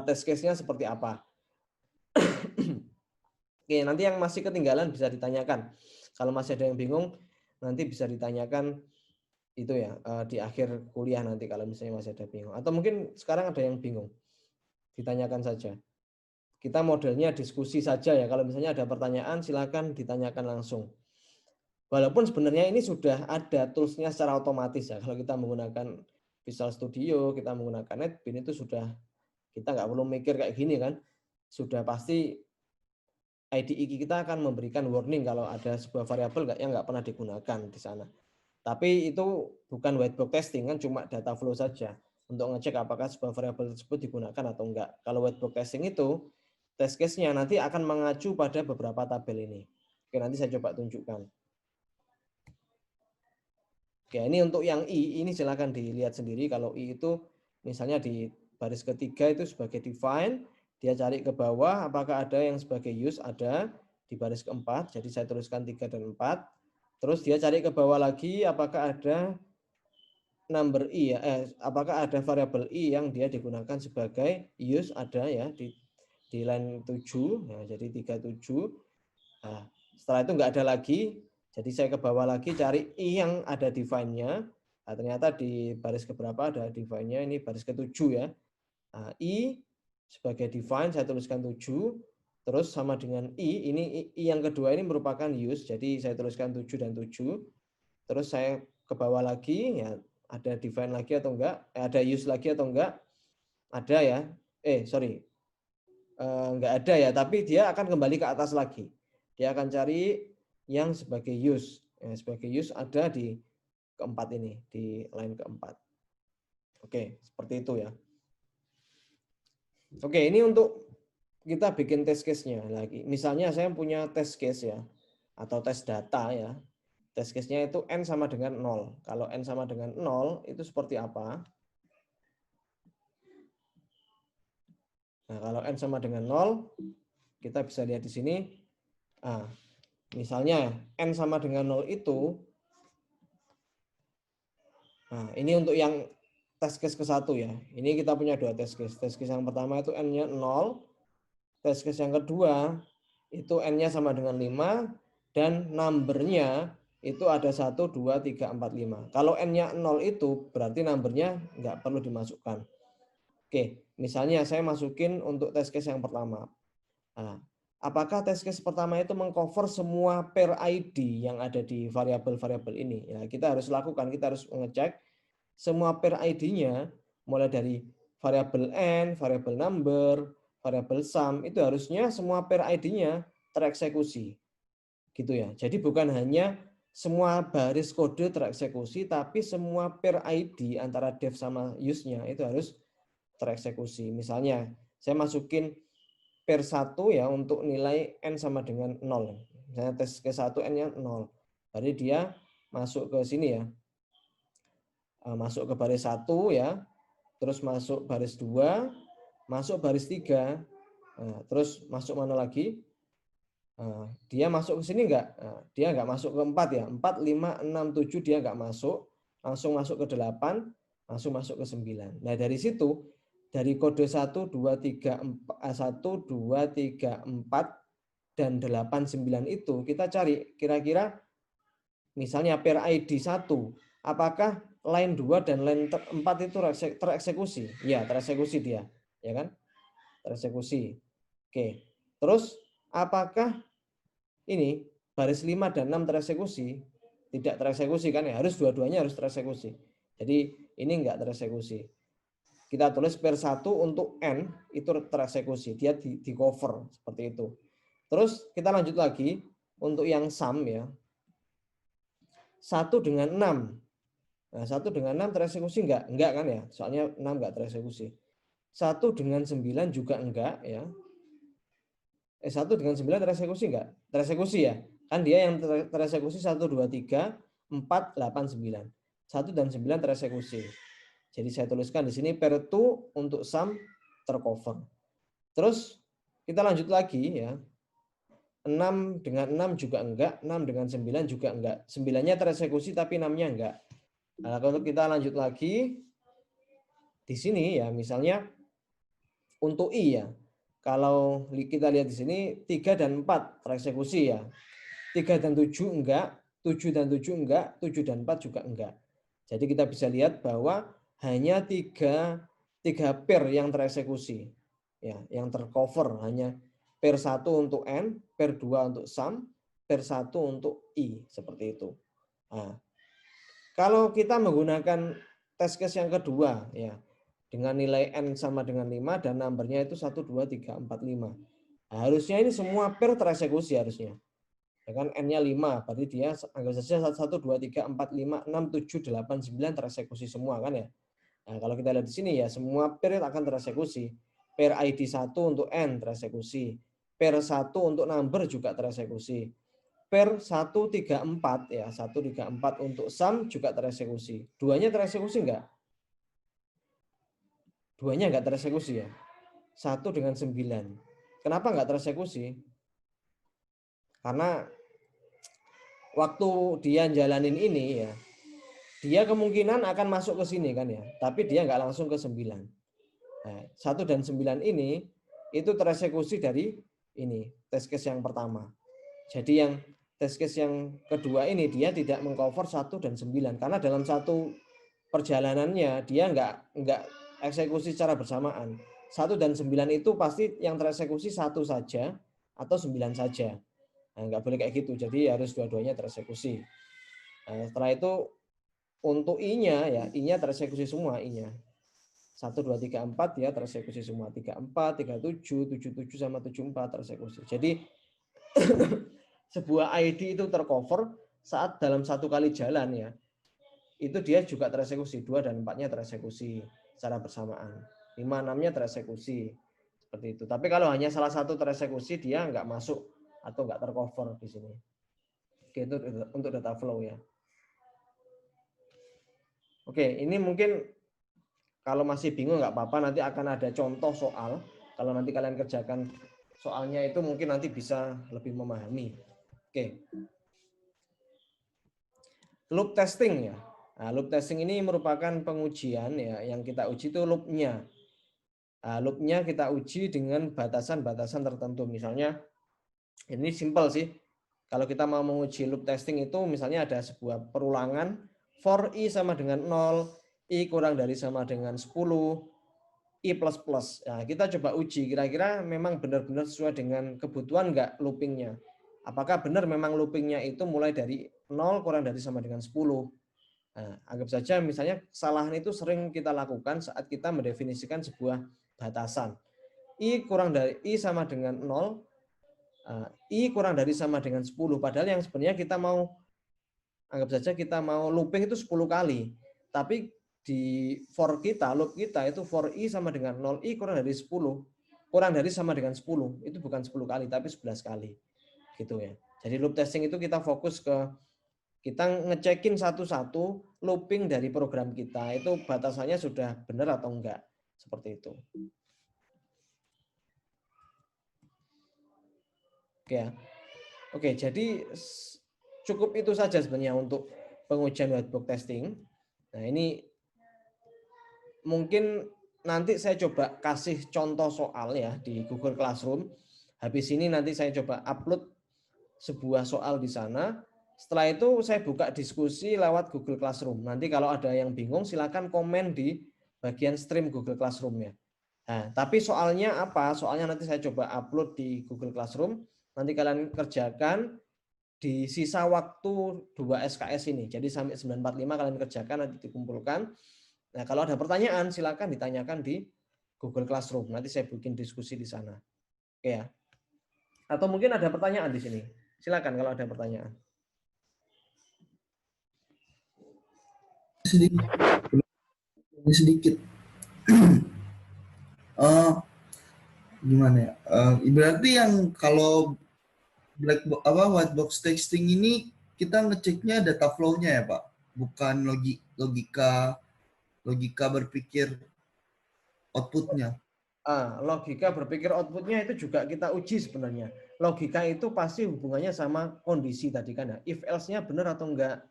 test case-nya seperti apa. Oke, nanti yang masih ketinggalan bisa ditanyakan. Kalau masih ada yang bingung, nanti bisa ditanyakan itu ya di akhir kuliah nanti kalau misalnya masih ada bingung. Atau mungkin sekarang ada yang bingung, ditanyakan saja. Kita modelnya diskusi saja ya. Kalau misalnya ada pertanyaan, silakan ditanyakan langsung. Walaupun sebenarnya ini sudah ada tools-nya secara otomatis ya. Kalau kita menggunakan Visual Studio, kita menggunakan NetBeans itu sudah, kita nggak perlu mikir kayak gini kan. Sudah pasti IDE kita akan memberikan warning kalau ada sebuah variabel yang nggak pernah digunakan di sana. Tapi itu bukan white box testing kan, cuma data flow saja untuk ngecek apakah sebuah variabel tersebut digunakan atau enggak. Kalau white box testing itu test case-nya nanti akan mengacu pada beberapa tabel ini. Oke, nanti saya coba tunjukkan. Oke, ini untuk yang I, ini silakan dilihat sendiri. Kalau I itu misalnya di baris ketiga itu sebagai define, dia cari ke bawah apakah ada yang sebagai use, ada di baris keempat. Jadi saya tuliskan 3 dan 4. Terus dia cari ke bawah lagi apakah ada number I ya, apakah ada variabel I yang dia digunakan sebagai use, ada ya di line 7 ya, jadi 37. Nah, setelah itu enggak ada lagi, jadi saya ke bawah lagi cari I yang ada define-nya. Nah, ternyata di baris keberapa ada define-nya, ini baris ke-7 ya. Nah, I sebagai define saya tuliskan 7, terus sama dengan I, ini I yang kedua ini merupakan use, jadi saya tuliskan 7 dan 7. Terus saya ke bawah lagi, ya ada define lagi atau enggak, ada use lagi atau enggak, ada ya, sorry, enggak ada ya, tapi dia akan kembali ke atas lagi. Dia akan cari yang sebagai use. Sebagai use ada di keempat ini, di line keempat. Oke, seperti itu ya. Oke, ini untuk kita bikin test case-nya lagi. Misalnya saya punya test case ya, atau test data ya. Test case-nya itu N sama dengan 0. Kalau N sama dengan 0, itu seperti apa? Nah, kalau N sama dengan 0, kita bisa lihat di sini. Nah, misalnya N sama dengan 0 itu, nah ini untuk yang test case ke-1 ya. Ini kita punya dua test case. Test case yang pertama itu N-nya 0. Test case yang kedua itu N-nya sama dengan 5 dan number-nya itu ada 1, 2, 3, 4, 5. Kalau N-nya 0 itu berarti number-nya nggak perlu dimasukkan. Oke, misalnya saya masukin untuk test case yang pertama. Nah, apakah test case pertama itu mengcover semua pair ID yang ada di variabel-variabel ini? Ya, kita harus lakukan, kita harus mengecek semua pair ID-nya mulai dari variabel N, variabel number, variabel sum, itu harusnya semua pair ID-nya tereksekusi. Gitu ya. Jadi bukan hanya semua baris kode tereksekusi, tapi semua pair ID antara dev sama use-nya itu harus tereksekusi. Misalnya, saya masukin pair 1 ya untuk nilai N sama dengan 0. Misalnya tes ke 1 N-nya 0. Berarti dia masuk ke sini ya. Masuk ke baris 1 ya. Terus masuk baris 2, masuk baris 3. Terus masuk mana lagi? Dia masuk ke sini enggak? Dia enggak masuk ke 4 ya. 4, 5, 6, 7 dia enggak masuk. Langsung masuk ke 8, langsung masuk ke 9. Nah, dari situ dari kode 1, 2, 3, 4, 1, 2, 3, 4, dan 8, 9 itu kita cari kira-kira misalnya pair ID 1, apakah line 2 dan line 4 itu tereksekusi? Ya, tereksekusi dia, ya kan? Tereksekusi. Oke. Terus apakah ini baris 5 dan 6 tereksekusi? Tidak tereksekusi kan ya? Harus dua-duanya harus tereksekusi. Jadi ini enggak tereksekusi. Kita tulis pair 1 untuk N itu tereksekusi, dia di cover seperti itu. Terus kita lanjut lagi untuk yang sum ya. 1 dengan 6. Nah, 1 dengan 6 tereksekusi enggak? Enggak kan ya? Soalnya 6 enggak tereksekusi. 1 dengan 9 juga enggak ya. 1 dengan 9 tereksekusi enggak? Tereksekusi ya. Kan dia yang tereksekusi 1, 2, 3, 4, 8, 9. 1 dan 9 tereksekusi. Jadi saya tuliskan di sini pair 2 untuk sum tercover. Terus kita lanjut lagi ya. 6 dengan 6 juga enggak, 6 dengan 9 juga enggak. 9-nya tereksekusi tapi 6-nya enggak. Nah, kalau kita lanjut lagi di sini ya, misalnya untuk I ya. Kalau kita lihat di sini 3 dan 4 tereksekusi ya. 3 dan 7 enggak, 7 dan 7 enggak, 7 dan 4 juga enggak. Jadi kita bisa lihat bahwa hanya tiga pair yang tereksekusi. Ya, yang tercover hanya pair 1 untuk N, pair 2 untuk sum, pair 1 untuk I, seperti itu. Nah, kalau kita menggunakan test case yang kedua ya, dengan nilai N sama dengan 5 dan numbernya itu 1, 2, 3, 4, 5. Nah, harusnya ini semua pair tereksekusi harusnya. Ya kan N-nya 5, berarti dia anggap saja 1, 2, 3, 4, 5, 6, 7, 8, 9 tereksekusi semua kan ya. Nah, kalau kita lihat di sini ya, semua pair akan tereksekusi. Pair ID 1 untuk N tereksekusi. Pair 1 untuk number juga tereksekusi. Pair 1, 3, 4 ya, 1, 3, 4 untuk sum juga tereksekusi. Duanya tereksekusi enggak? Duanya enggak tereksekusi ya. 1 dengan 9. Kenapa enggak tereksekusi? Karena waktu dia jalanin ini ya, dia kemungkinan akan masuk ke sini kan ya, tapi dia nggak langsung ke 9. Nah, 1 dan 9 ini itu tereksekusi dari ini, test case yang pertama. Jadi yang test case yang kedua ini dia tidak mengcover 1 dan 9 karena dalam satu perjalanannya dia nggak eksekusi secara bersamaan. 1 dan 9 itu pasti yang tereksekusi 1 saja atau 9 saja. Nah, nggak boleh kayak gitu. Jadi harus dua-duanya tereksekusi. Nah, setelah itu untuk I-nya ya, I-nya tereksekusi semua I-nya. 1, 2, 3, 4 ya tereksekusi semua. 34, 37, 77 sama 74 tereksekusi. Jadi sebuah ID itu tercover saat dalam satu kali jalan ya. Itu dia juga tereksekusi. 2 dan 4-nya tereksekusi secara bersamaan. 5, 6-nya tereksekusi. Seperti itu. Tapi kalau hanya salah satu tereksekusi dia nggak masuk atau nggak tercover di sini. Oke, itu untuk data flow ya. Oke, ini mungkin kalau masih bingung nggak apa-apa, nanti akan ada contoh soal. Kalau nanti kalian kerjakan soalnya itu mungkin nanti bisa lebih memahami. Oke. Loop testing ya. Nah, loop testing ini merupakan pengujian ya, yang kita uji itu loopnya. Nah, loopnya kita uji dengan batasan-batasan tertentu. Misalnya, ini simpel sih. Kalau kita mau menguji loop testing itu misalnya ada sebuah perulangan for I sama dengan 0, I kurang dari sama dengan 10, I plus plus. Nah, kita coba uji kira-kira memang benar-benar sesuai dengan kebutuhan nggak loopingnya. Apakah benar memang loopingnya itu mulai dari 0 kurang dari sama dengan 10. Nah, anggap saja misalnya kesalahan itu sering kita lakukan saat kita mendefinisikan sebuah batasan. I kurang dari I sama dengan 0, I kurang dari sama dengan 10. Padahal yang sebenarnya kita mau, anggap saja kita mau looping itu 10 kali. Tapi di for kita, loop kita itu for I sama dengan 0, I kurang dari 10. Kurang dari sama dengan 10. Itu bukan 10 kali, tapi 11 kali. Gitu ya. Jadi loop testing itu kita fokus ke, kita ngecekin satu-satu looping dari program kita. Itu batasannya sudah benar atau enggak. Seperti itu. Oke ya. Oke, jadi cukup itu saja sebenarnya untuk pengujian whiteboard testing. Nah, ini mungkin nanti saya coba kasih contoh soal ya di Google Classroom. Habis ini nanti saya coba upload sebuah soal di sana. Setelah itu saya buka diskusi lewat Google Classroom. Nanti kalau ada yang bingung silakan komen di bagian stream Google Classroom ya. Nah, tapi soalnya apa? Soalnya nanti saya coba upload di Google Classroom. Nanti kalian kerjakan di sisa waktu 2 SKS ini. Jadi sampai 945 kalian kerjakan, nanti dikumpulkan. Nah, kalau ada pertanyaan silakan ditanyakan di Google Classroom. Nanti saya bikin diskusi di sana. Oke ya. Atau mungkin ada pertanyaan di sini. Silakan kalau ada pertanyaan. Sedikit. Gimana ya? Berarti yang kalau white box testing ini kita ngeceknya data flow-nya ya, Pak, bukan logika berpikir outputnya. Logika berpikir outputnya itu juga kita uji sebenarnya. Logika itu pasti hubungannya sama kondisi tadi kan ya. If else-nya benar atau enggak.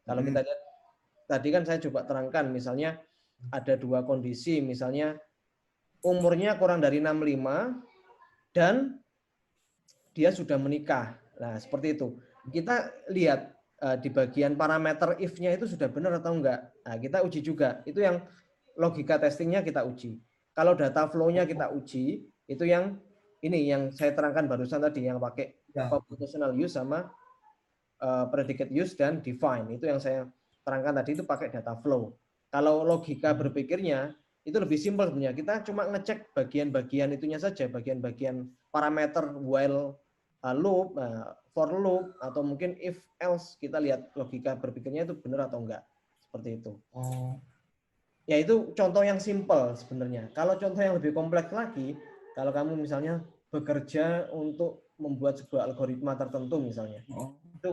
Kalau kita lihat tadi kan saya coba terangkan, misalnya ada dua kondisi, misalnya umurnya kurang dari 65 dan dia sudah menikah. Nah, seperti itu. Kita lihat di bagian parameter if-nya itu sudah benar atau enggak. Nah, kita uji juga. Itu yang logika testingnya kita uji. Kalau data flow-nya kita uji, itu yang ini yang saya terangkan barusan tadi, yang pakai computational use sama predicate use dan define. Itu yang saya terangkan tadi, itu pakai data flow. Kalau logika berpikirnya itu lebih simpel sebenarnya. Kita cuma ngecek bagian-bagian itunya saja, bagian-bagian parameter while loop, for loop, atau mungkin if else. Kita lihat logika berpikirnya itu benar atau enggak. Seperti itu. Ya, itu contoh yang simpel sebenarnya. Kalau contoh yang lebih kompleks lagi, kalau kamu misalnya bekerja untuk membuat sebuah algoritma tertentu misalnya, itu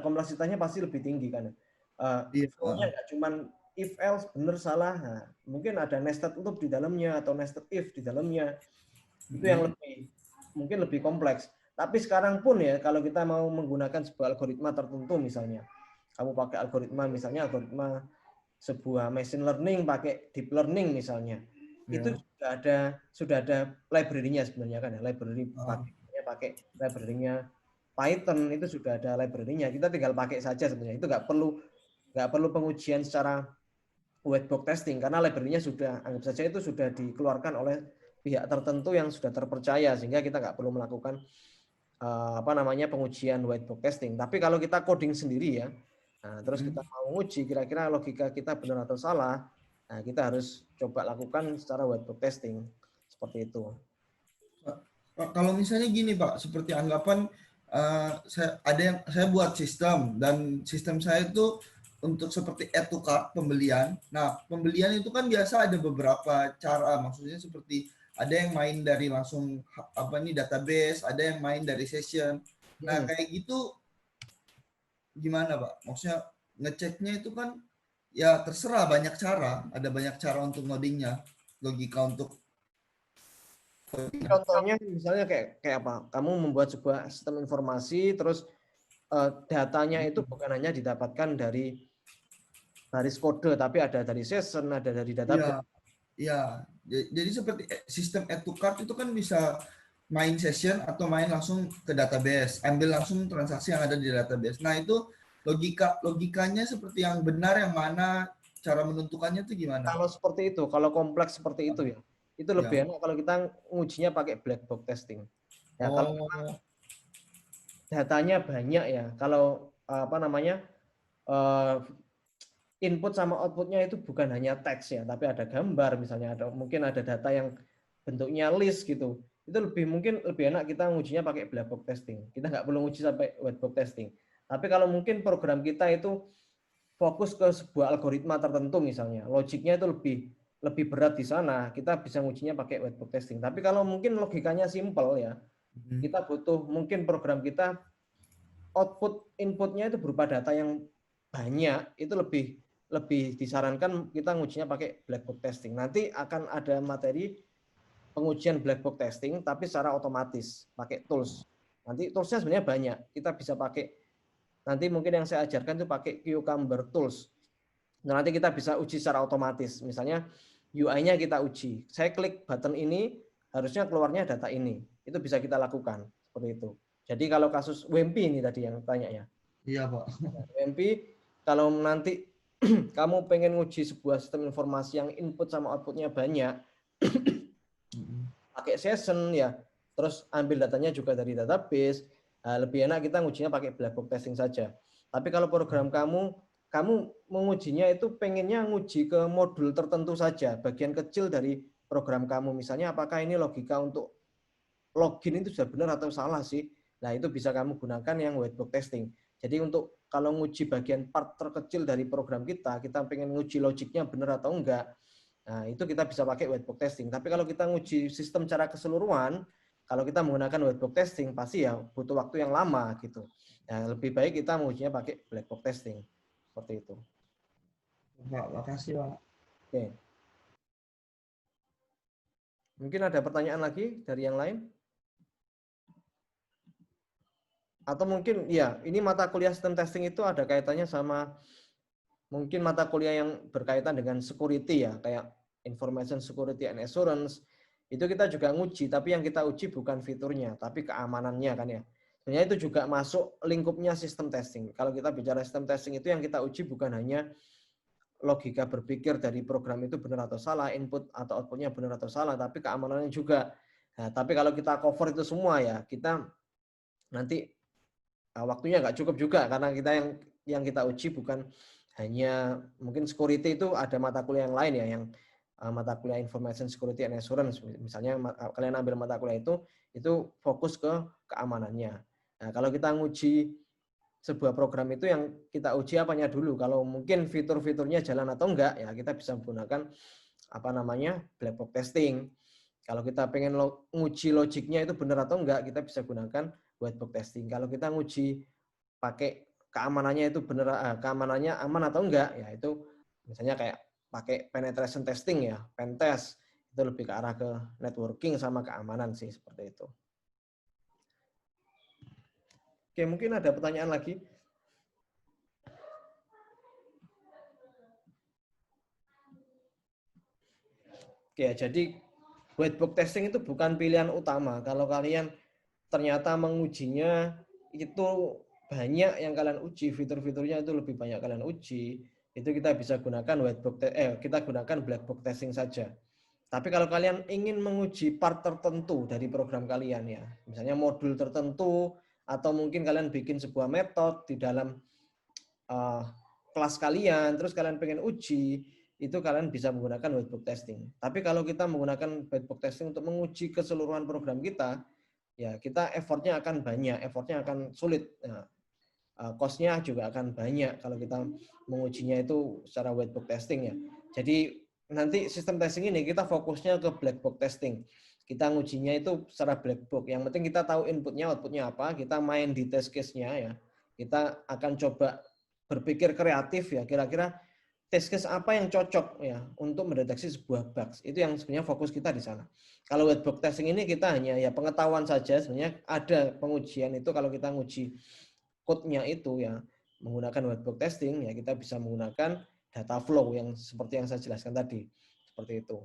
kompleksitasnya pasti lebih tinggi kan. Flow-nya nggak cuma if else benar salah, mungkin ada nested loop di dalamnya atau nested if di dalamnya. Itu yang mungkin lebih kompleks. Tapi sekarang pun ya, kalau kita mau menggunakan sebuah algoritma tertentu misalnya, kamu pakai algoritma misalnya algoritma sebuah machine learning pakai deep learning misalnya, itu sudah ada library-nya sebenarnya kan ya, library pakai library-nya Python, itu sudah ada library-nya, kita tinggal pakai saja sebenarnya. Itu nggak perlu pengujian secara white box testing karena library-nya sudah, anggap saja itu sudah dikeluarkan oleh pihak tertentu yang sudah terpercaya sehingga kita nggak perlu melakukan pengujian white box testing. Tapi kalau kita coding sendiri ya, nah, terus kita mau uji kira-kira logika kita benar atau salah, nah, kita harus coba lakukan secara white box testing seperti itu. Pak, kalau misalnya gini Pak, seperti anggapan saya buat sistem dan sistem saya itu untuk seperti add to cart pembelian. Nah, pembelian itu kan biasa ada beberapa cara, maksudnya seperti ada yang main dari langsung database, ada yang main dari session. Nah, kayak gitu gimana Pak? Maksudnya ngeceknya itu kan ya terserah, banyak cara, ada banyak cara untuk ngodingnya, logika untuk contohnya misalnya kayak apa? Kamu membuat sebuah sistem informasi terus datanya itu bukan hanya didapatkan dari baris kode tapi ada dari session, ada dari database. Ya, jadi seperti sistem add to cart itu kan bisa main session atau main langsung ke database, ambil langsung transaksi yang ada di database. Nah, itu logikanya seperti yang benar, yang mana cara menentukannya itu gimana? Kalau seperti itu, kalau kompleks seperti itu ya, itu lebih enak kalau kita ngujinya pakai black box testing. Ya, kalau datanya banyak ya, kalau input sama outputnya itu bukan hanya teks ya, tapi ada gambar misalnya, mungkin ada data yang bentuknya list gitu. Itu mungkin lebih enak kita ngujinya pakai black box testing. Kita nggak perlu nguji sampai white box testing. Tapi kalau mungkin program kita itu fokus ke sebuah algoritma tertentu misalnya, logiknya itu lebih berat di sana, kita bisa ngujinya pakai white box testing. Tapi kalau mungkin logikanya simple ya, kita butuh mungkin program kita output inputnya itu berupa data yang banyak, itu lebih disarankan kita ngujinya pakai black box testing. Nanti akan ada materi pengujian black box testing tapi secara otomatis pakai tools. Nanti toolsnya sebenarnya banyak. Kita bisa pakai, nanti mungkin yang saya ajarkan itu pakai Cucumber tools. Nah, nanti kita bisa uji secara otomatis. Misalnya UI-nya kita uji. Saya klik button ini, harusnya keluarnya data ini. Itu bisa kita lakukan seperti itu. Jadi kalau kasus WMP ini tadi yang tanya ya. Iya Pak. WMP kalau nanti kamu pengen nguji sebuah sistem informasi yang input sama outputnya banyak, pakai session ya, terus ambil datanya juga dari database, lebih enak kita ngujinya pakai black box testing saja. Tapi kalau program kamu mengujinya itu pengennya nguji ke modul tertentu saja, bagian kecil dari program kamu, misalnya apakah ini logika untuk login itu sudah benar atau salah sih. Nah, itu bisa kamu gunakan yang white box testing. Jadi untuk kalau nguji bagian part terkecil dari program kita pengen nguji logiknya benar atau enggak, nah itu kita bisa pakai white box testing. Tapi kalau kita nguji sistem secara keseluruhan, kalau kita menggunakan white box testing, pasti ya butuh waktu yang lama gitu. Nah, lebih baik kita mengujinya pakai black box testing. Seperti itu. Pak, makasih Pak. Oke. Mungkin ada pertanyaan lagi dari yang lain? Atau mungkin ya ini mata kuliah sistem testing itu ada kaitannya sama mungkin mata kuliah yang berkaitan dengan security ya, kayak information security and assurance. Itu kita juga nguji, tapi yang kita uji bukan fiturnya, tapi keamanannya kan ya. Sebenarnya itu juga masuk lingkupnya sistem testing. Kalau kita bicara sistem testing itu yang kita uji bukan hanya logika berpikir dari program itu benar atau salah, input atau outputnya benar atau salah, tapi keamanannya juga. Nah, tapi kalau kita cover itu semua ya, kita nanti waktunya nggak cukup juga karena kita yang kita uji bukan hanya mungkin security, itu ada mata kuliah yang lain ya, yang mata kuliah information security and assurance misalnya, kalian ambil mata kuliah itu fokus ke keamanannya. Nah, kalau kita nguji sebuah program itu yang kita uji apanya dulu, kalau mungkin fitur-fiturnya jalan atau enggak ya kita bisa menggunakan black box testing. Kalau kita pengen nguji logiknya itu benar atau enggak, kita bisa gunakan white box testing. Kalau kita nguji pakai keamanannya itu benar, keamanannya aman atau enggak, ya itu misalnya kayak pakai penetration testing ya, pen test, itu lebih ke arah ke networking sama keamanan sih, seperti itu. Oke, mungkin ada pertanyaan lagi. Oke, jadi white box testing itu bukan pilihan utama. Kalau kalian ternyata mengujinya itu banyak yang kalian uji, fitur-fiturnya itu lebih banyak kalian uji, itu kita bisa gunakan kita gunakan black box testing saja. Tapi kalau kalian ingin menguji part tertentu dari program kalian ya, misalnya modul tertentu atau mungkin kalian bikin sebuah metode di dalam kelas kalian, terus kalian pengen uji, itu kalian bisa menggunakan white box testing. Tapi kalau kita menggunakan white box testing untuk menguji keseluruhan program kita, ya kita effortnya akan banyak, effortnya akan sulit. Nah, cost-nya juga akan banyak kalau kita mengujinya itu secara white box testing ya. Jadi nanti sistem testing ini kita fokusnya ke black box testing. Kita ngujinya itu secara black box. Yang penting kita tahu inputnya, outputnya apa. Kita main di test case-nya ya. Kita akan coba berpikir kreatif ya. Kira-kira test case apa yang cocok ya untuk mendeteksi sebuah bugs. Itu yang sebenarnya fokus kita di sana. Kalau white box testing ini kita hanya ya pengetahuan saja. Sebenarnya ada pengujian itu kalau kita nguji code-nya itu ya menggunakan white box testing ya kita bisa menggunakan data flow yang seperti yang saya jelaskan tadi. Seperti itu.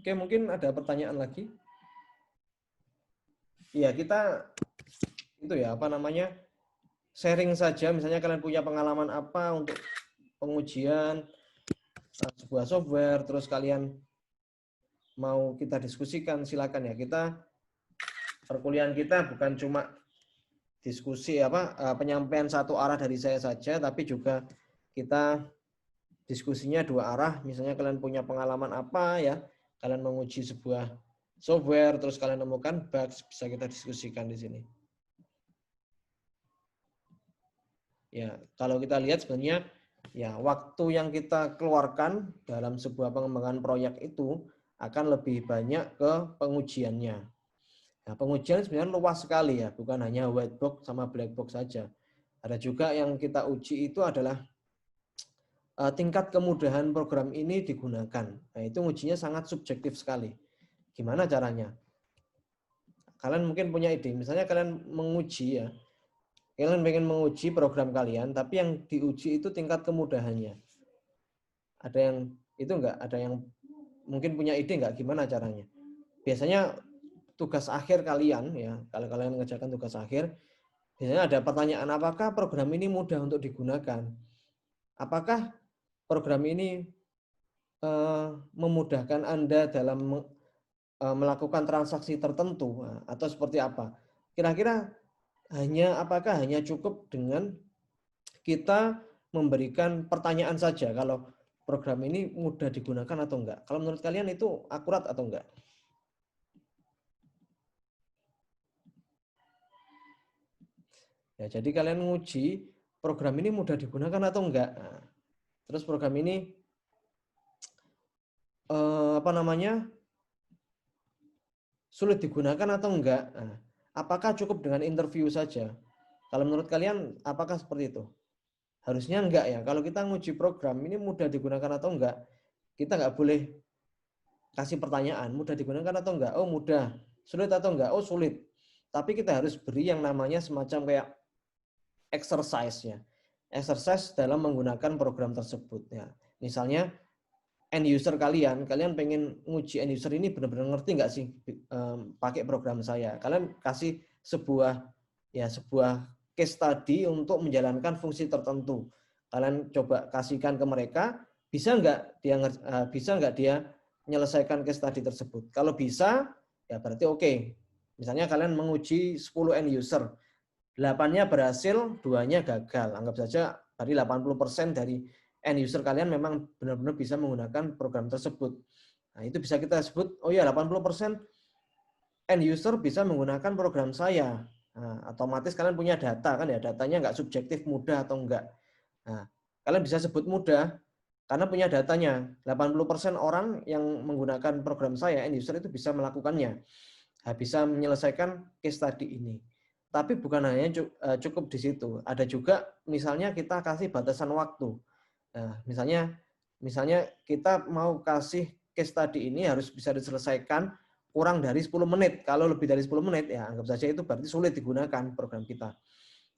Oke, mungkin ada pertanyaan lagi? Iya, kita itu ya, apa namanya? Sharing saja, misalnya kalian punya pengalaman apa untuk pengujian sebuah software, terus kalian mau kita diskusikan, silakan ya. Kita perkuliahan kita bukan cuma diskusi penyampaian satu arah dari saya saja, tapi juga kita diskusinya dua arah. Misalnya kalian punya pengalaman apa ya, kalian menguji sebuah software, terus kalian nemukan bugs, bisa kita diskusikan di sini. Ya, kalau kita lihat sebenarnya ya waktu yang kita keluarkan dalam sebuah pengembangan proyek itu akan lebih banyak ke pengujiannya. Nah, pengujian sebenarnya luas sekali ya, bukan hanya white box sama black box saja. Ada juga yang kita uji itu adalah tingkat kemudahan program ini digunakan. Nah, itu ujinya sangat subjektif sekali. Gimana caranya? Kalian mungkin punya ide, misalnya kalian menguji ya, kalian pengen menguji program kalian, tapi yang diuji itu tingkat kemudahannya. Ada yang itu enggak? Ada yang mungkin punya ide enggak gimana caranya? Biasanya tugas akhir kalian ya, kalau kalian mengerjakan tugas akhir, biasanya ada pertanyaan, apakah program ini mudah untuk digunakan? Apakah program ini memudahkan Anda dalam melakukan transaksi tertentu atau seperti apa? Kira-kira apakah hanya cukup dengan kita memberikan pertanyaan saja kalau program ini mudah digunakan atau enggak? Kalau menurut kalian itu akurat atau enggak? Ya, jadi kalian menguji program ini mudah digunakan atau enggak. Nah, terus program ini sulit digunakan atau enggak. Nah, apakah cukup dengan interview saja? Kalau menurut kalian apakah seperti itu? Harusnya enggak ya. Kalau kita nguji program ini mudah digunakan atau enggak, kita enggak boleh kasih pertanyaan mudah digunakan atau enggak. Oh mudah. Sulit atau enggak? Oh sulit. Tapi kita harus beri yang namanya semacam kayak exercise-nya. Exercise dalam menggunakan program tersebut ya. Misalnya end user kalian pengen nguji end user ini benar-benar ngerti nggak sih pakai program saya. Kalian kasih sebuah case study untuk menjalankan fungsi tertentu. Kalian coba kasihkan ke mereka, bisa nggak dia menyelesaikan case study tersebut. Kalau bisa, ya berarti oke. Misalnya kalian menguji 10 end user, 8-nya berhasil, 2-nya gagal. Anggap saja dari 80% dari end user kalian memang benar-benar bisa menggunakan program tersebut. Nah, itu bisa kita sebut, oh ya 80% end user bisa menggunakan program saya. Nah, otomatis kalian punya data kan ya, datanya nggak subjektif mudah atau enggak. Nah, kalian bisa sebut mudah karena punya datanya. 80% orang yang menggunakan program saya, end user itu bisa melakukannya. Bisa menyelesaikan case study ini. Tapi bukan hanya cukup di situ. Ada juga misalnya kita kasih batasan waktu. Nah, misalnya kita mau kasih case study ini harus bisa diselesaikan kurang dari 10 menit. Kalau lebih dari 10 menit ya anggap saja itu berarti sulit digunakan program kita.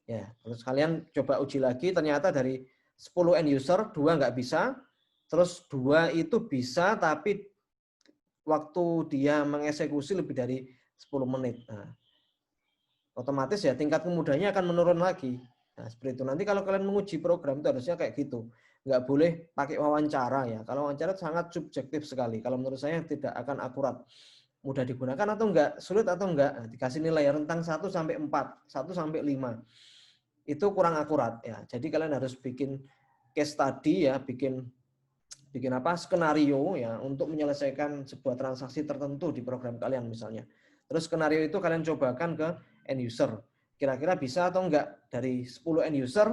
Ya, terus kalian coba uji lagi, ternyata dari 10 end user 2 nggak bisa, terus 2 itu bisa tapi waktu dia mengeksekusi lebih dari 10 menit. Nah, otomatis ya tingkat kemudahannya akan menurun lagi. Nah, seperti itu. Nanti kalau kalian menguji program itu harusnya kayak gitu. Nggak boleh pakai wawancara ya. Kalau wawancara sangat subjektif sekali. Kalau menurut saya tidak akan akurat. Mudah digunakan atau enggak, sulit atau enggak. Nah, dikasih nilai rentang 1 sampai 4, 1 sampai 5. Itu kurang akurat ya. Jadi kalian harus bikin case study ya, bikin skenario ya untuk menyelesaikan sebuah transaksi tertentu di program kalian misalnya. Terus skenario itu kalian cobakan ke end user. Kira-kira bisa atau enggak? Dari 10 end user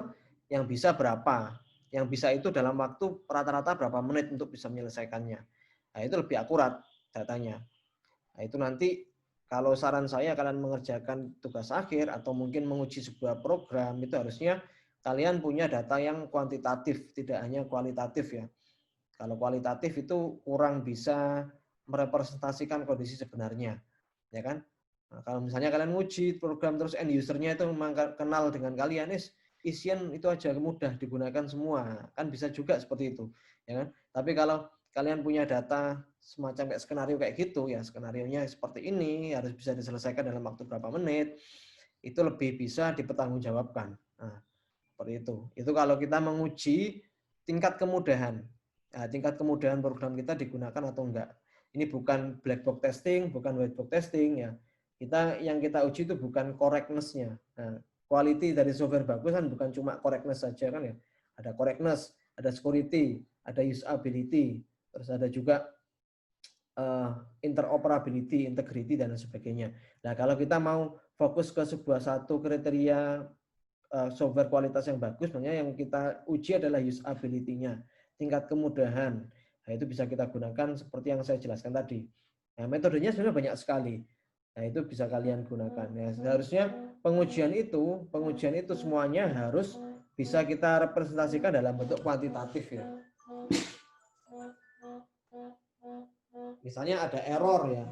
yang bisa berapa? Yang bisa itu dalam waktu rata-rata berapa menit untuk bisa menyelesaikannya. Nah, itu lebih akurat datanya. Nah, itu nanti kalau saran saya kalian mengerjakan tugas akhir atau mungkin menguji sebuah program itu harusnya kalian punya data yang kuantitatif, tidak hanya kualitatif ya. Kalau kualitatif itu kurang bisa merepresentasikan kondisi sebenarnya, ya kan? Nah, kalau misalnya kalian nguji program terus end usernya itu memang kenal dengan kalian, isian itu aja mudah digunakan semua, kan bisa juga seperti itu, ya kan? Tapi kalau kalian punya data semacam kayak skenario kayak gitu, ya skenarionya seperti ini harus bisa diselesaikan dalam waktu berapa menit, itu lebih bisa dipertanggungjawabkan. Nah, seperti itu. Itu kalau kita menguji tingkat kemudahan. Nah, tingkat kemudahan program kita digunakan atau enggak. Ini bukan black box testing, bukan white box testing ya. Yang kita uji itu bukan correctness-nya. Nah, quality dari software bagus kan bukan cuma correctness saja kan ya. Ada correctness, ada security, ada usability, terus ada juga interoperability, integrity dan sebagainya. Nah, kalau kita mau fokus ke sebuah satu kriteria software kualitas yang bagus, sebenarnya yang kita uji adalah usability-nya, tingkat kemudahan. Nah, itu bisa kita gunakan seperti yang saya jelaskan tadi. Nah, metodenya sebenarnya banyak sekali. Nah, itu bisa kalian gunakan. Ya, seharusnya pengujian itu semuanya harus bisa kita representasikan dalam bentuk kuantitatif ya. Misalnya ada error ya,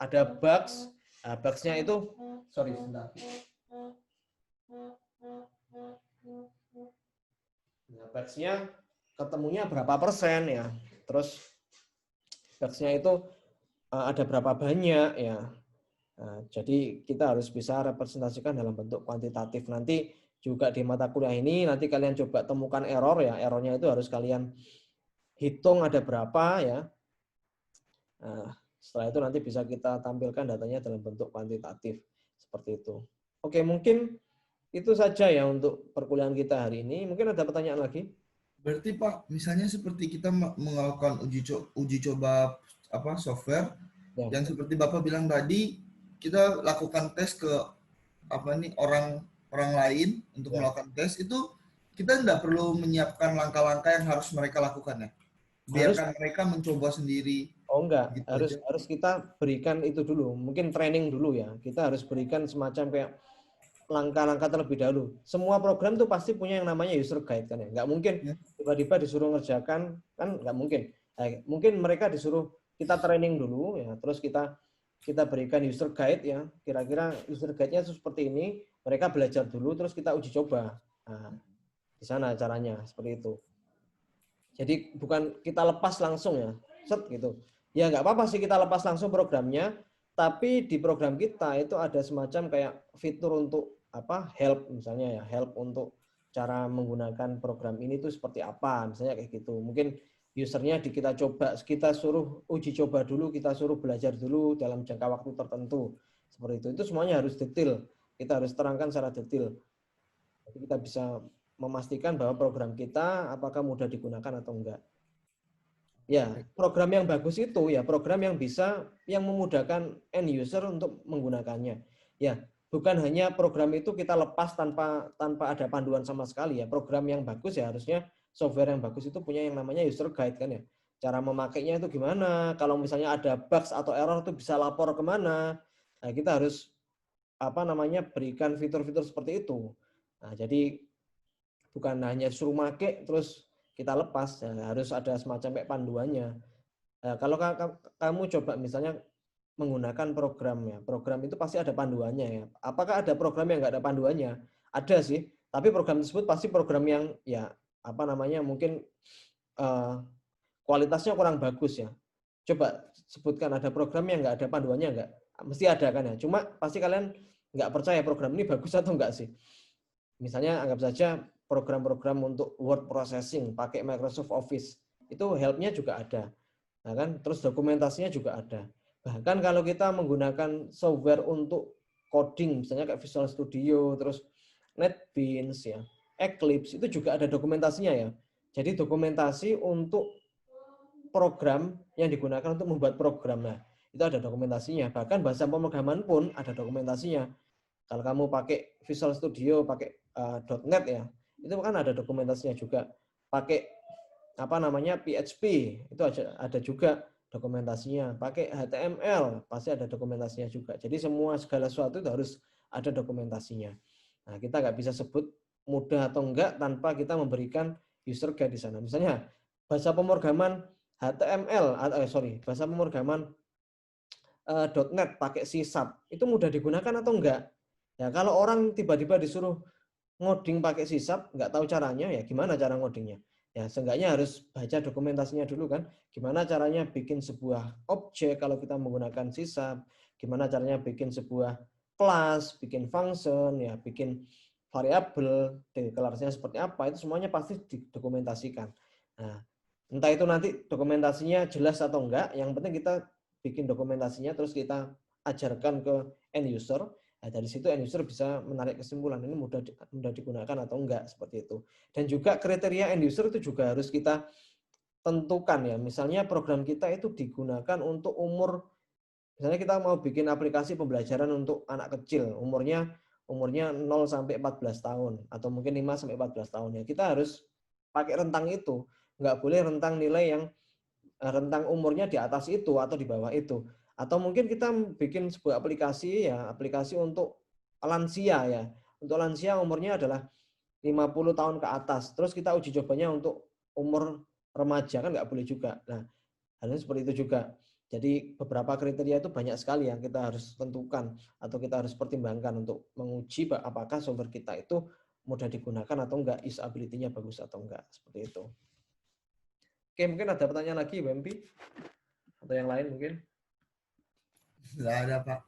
ada bugs. Nah, bugs-nya itu, sorry sebentar. Nah, bugs-nya ketemunya berapa persen ya. Terus bugs-nya itu ada berapa banyak ya. Nah, jadi kita harus bisa representasikan dalam bentuk kuantitatif. Nanti juga di mata kuliah ini nanti kalian coba temukan error ya. Errornya itu harus kalian hitung ada berapa ya. Nah, setelah itu nanti bisa kita tampilkan datanya dalam bentuk kuantitatif seperti itu. Oke, mungkin itu saja ya untuk perkuliahan kita hari ini. Mungkin ada pertanyaan lagi? Berarti Pak, misalnya seperti kita melakukan uji coba software Ya. yang seperti Bapak bilang tadi, kita lakukan tes ke orang lain untuk melakukan tes, itu kita tidak perlu menyiapkan langkah-langkah yang harus mereka lakukan ya. Biarkan mereka mencoba sendiri. Oh enggak, Gitu harus kita berikan itu dulu, mungkin training dulu ya. Kita harus berikan semacam kayak langkah-langkah terlebih dahulu. Semua program tuh pasti punya yang namanya user guide kan ya. Nggak mungkin tiba-tiba disuruh ngerjakan, kan nggak mungkin. Nah, mungkin mereka disuruh kita training dulu ya, terus kita berikan user guide ya. Kira-kira user guide-nya seperti ini, mereka belajar dulu terus kita uji coba. Nah, di sana caranya seperti itu. Jadi bukan kita lepas langsung ya, set gitu. Ya nggak apa-apa sih kita lepas langsung programnya, tapi di program kita itu ada semacam kayak fitur untuk help misalnya ya, help untuk cara menggunakan program ini tuh seperti apa, misalnya kayak gitu. Mungkin usernya kita coba, kita suruh uji coba dulu, kita suruh belajar dulu dalam jangka waktu tertentu. Seperti itu. Itu semuanya harus detail. Kita harus terangkan secara detail. Jadi kita bisa memastikan bahwa program kita apakah mudah digunakan atau enggak. Ya, program yang bagus itu ya program yang memudahkan end user untuk menggunakannya. Ya, bukan hanya program itu kita lepas tanpa ada panduan sama sekali ya. Program yang bagus ya harusnya software yang bagus itu punya yang namanya user guide kan ya. Cara memakainya itu gimana? Kalau misalnya ada bugs atau error itu bisa lapor kemana? Nah, kita harus berikan fitur-fitur seperti itu. Nah, jadi bukan hanya suruh make terus kita lepas, ya, harus ada semacam kayak panduannya. Nah, kalau kamu coba misalnya menggunakan program itu pasti ada panduannya ya. Apakah ada program yang nggak ada panduannya? Ada sih, tapi program tersebut pasti program yang mungkin kualitasnya kurang bagus ya. Coba sebutkan ada program yang nggak ada panduannya nggak? Mesti ada kan ya. Cuma pasti kalian nggak percaya program ini bagus atau enggak sih. Misalnya anggap saja program-program untuk word processing pakai Microsoft Office. Itu help-nya juga ada. Nah, kan terus dokumentasinya juga ada. Bahkan kalau kita menggunakan software untuk coding misalnya kayak Visual Studio, terus NetBeans ya, Eclipse itu juga ada dokumentasinya ya. Jadi dokumentasi untuk program yang digunakan untuk membuat program. Nah, itu ada dokumentasinya. Bahkan bahasa pemrograman pun ada dokumentasinya. Kalau kamu pakai Visual Studio, pakai .NET ya, itu kan ada dokumentasinya juga. Pakai apa namanya PHP, itu ada juga dokumentasinya. Pakai HTML, pasti ada dokumentasinya juga. Jadi semua segala sesuatu itu harus ada dokumentasinya. Nah, kita nggak bisa sebut mudah atau enggak tanpa kita memberikan user guide di sana. Misalnya bahasa pemrograman HTML, bahasa pemrograman .NET pakai C# itu mudah digunakan atau enggak? Ya, kalau orang tiba-tiba disuruh ngoding pakai C# nggak tahu caranya, ya gimana cara ngodingnya? Ya, seenggaknya harus baca dokumentasinya dulu kan. Gimana caranya bikin sebuah objek kalau kita menggunakan C#, gimana caranya bikin sebuah kelas, bikin function, ya bikin variabel, deklarasinya seperti apa, itu semuanya pasti didokumentasikan. Nah, entah itu nanti dokumentasinya jelas atau enggak, yang penting kita bikin dokumentasinya terus kita ajarkan ke end user. Nah, dari situ end user bisa menarik kesimpulan ini mudah digunakan atau enggak seperti itu. Dan juga kriteria end user itu juga harus kita tentukan ya. Misalnya program kita itu digunakan untuk umur, misalnya kita mau bikin aplikasi pembelajaran untuk anak kecil, umurnya 0 sampai 14 tahun atau mungkin 5 sampai 14 tahun ya. Kita harus pakai rentang itu. Enggak boleh rentang nilai yang rentang umurnya di atas itu atau di bawah itu. Atau mungkin kita bikin sebuah aplikasi ya, aplikasi untuk lansia ya. Untuk lansia umurnya adalah 50 tahun ke atas. Terus kita uji cobanya untuk umur remaja, kan nggak boleh juga. Nah, halnya seperti itu juga. Jadi beberapa kriteria itu banyak sekali yang kita harus tentukan atau kita harus pertimbangkan untuk menguji apakah software kita itu mudah digunakan atau enggak, usability-nya bagus atau enggak, seperti itu. Oke, mungkin ada pertanyaan lagi, Bu Empi? Atau yang lain mungkin? Nggak ada, Pak.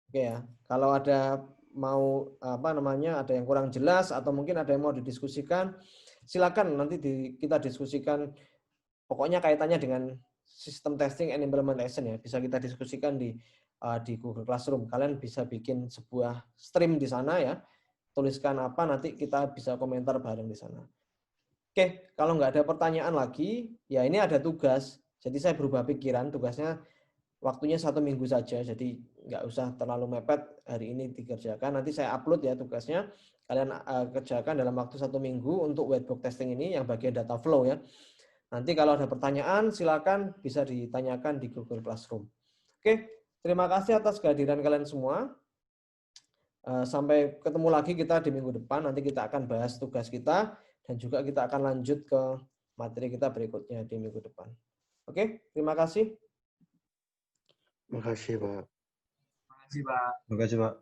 Oke ya, kalau ada mau apa namanya, ada yang kurang jelas atau mungkin ada yang mau didiskusikan, silakan nanti kita diskusikan. Pokoknya kaitannya dengan sistem testing and implementation ya, bisa kita diskusikan di Google Classroom. Kalian bisa bikin sebuah stream di sana ya, tuliskan apa, nanti kita bisa komentar bareng di sana. Oke, kalau nggak ada pertanyaan lagi, ya ini ada tugas. Jadi saya berubah pikiran, tugasnya waktunya 1 minggu saja, jadi nggak usah terlalu mepet hari ini dikerjakan. Nanti saya upload ya tugasnya, kalian kerjakan dalam waktu 1 minggu untuk whiteboard testing ini yang bagian data flow ya. Nanti kalau ada pertanyaan silakan bisa ditanyakan di Google Classroom. Oke, terima kasih atas kehadiran kalian semua. Sampai ketemu lagi kita di minggu depan, nanti kita akan bahas tugas kita dan juga kita akan lanjut ke materi kita berikutnya di minggu depan. Oke, terima kasih. Makasih, Pak. Terima kasih, Pak. Makasih, Pak.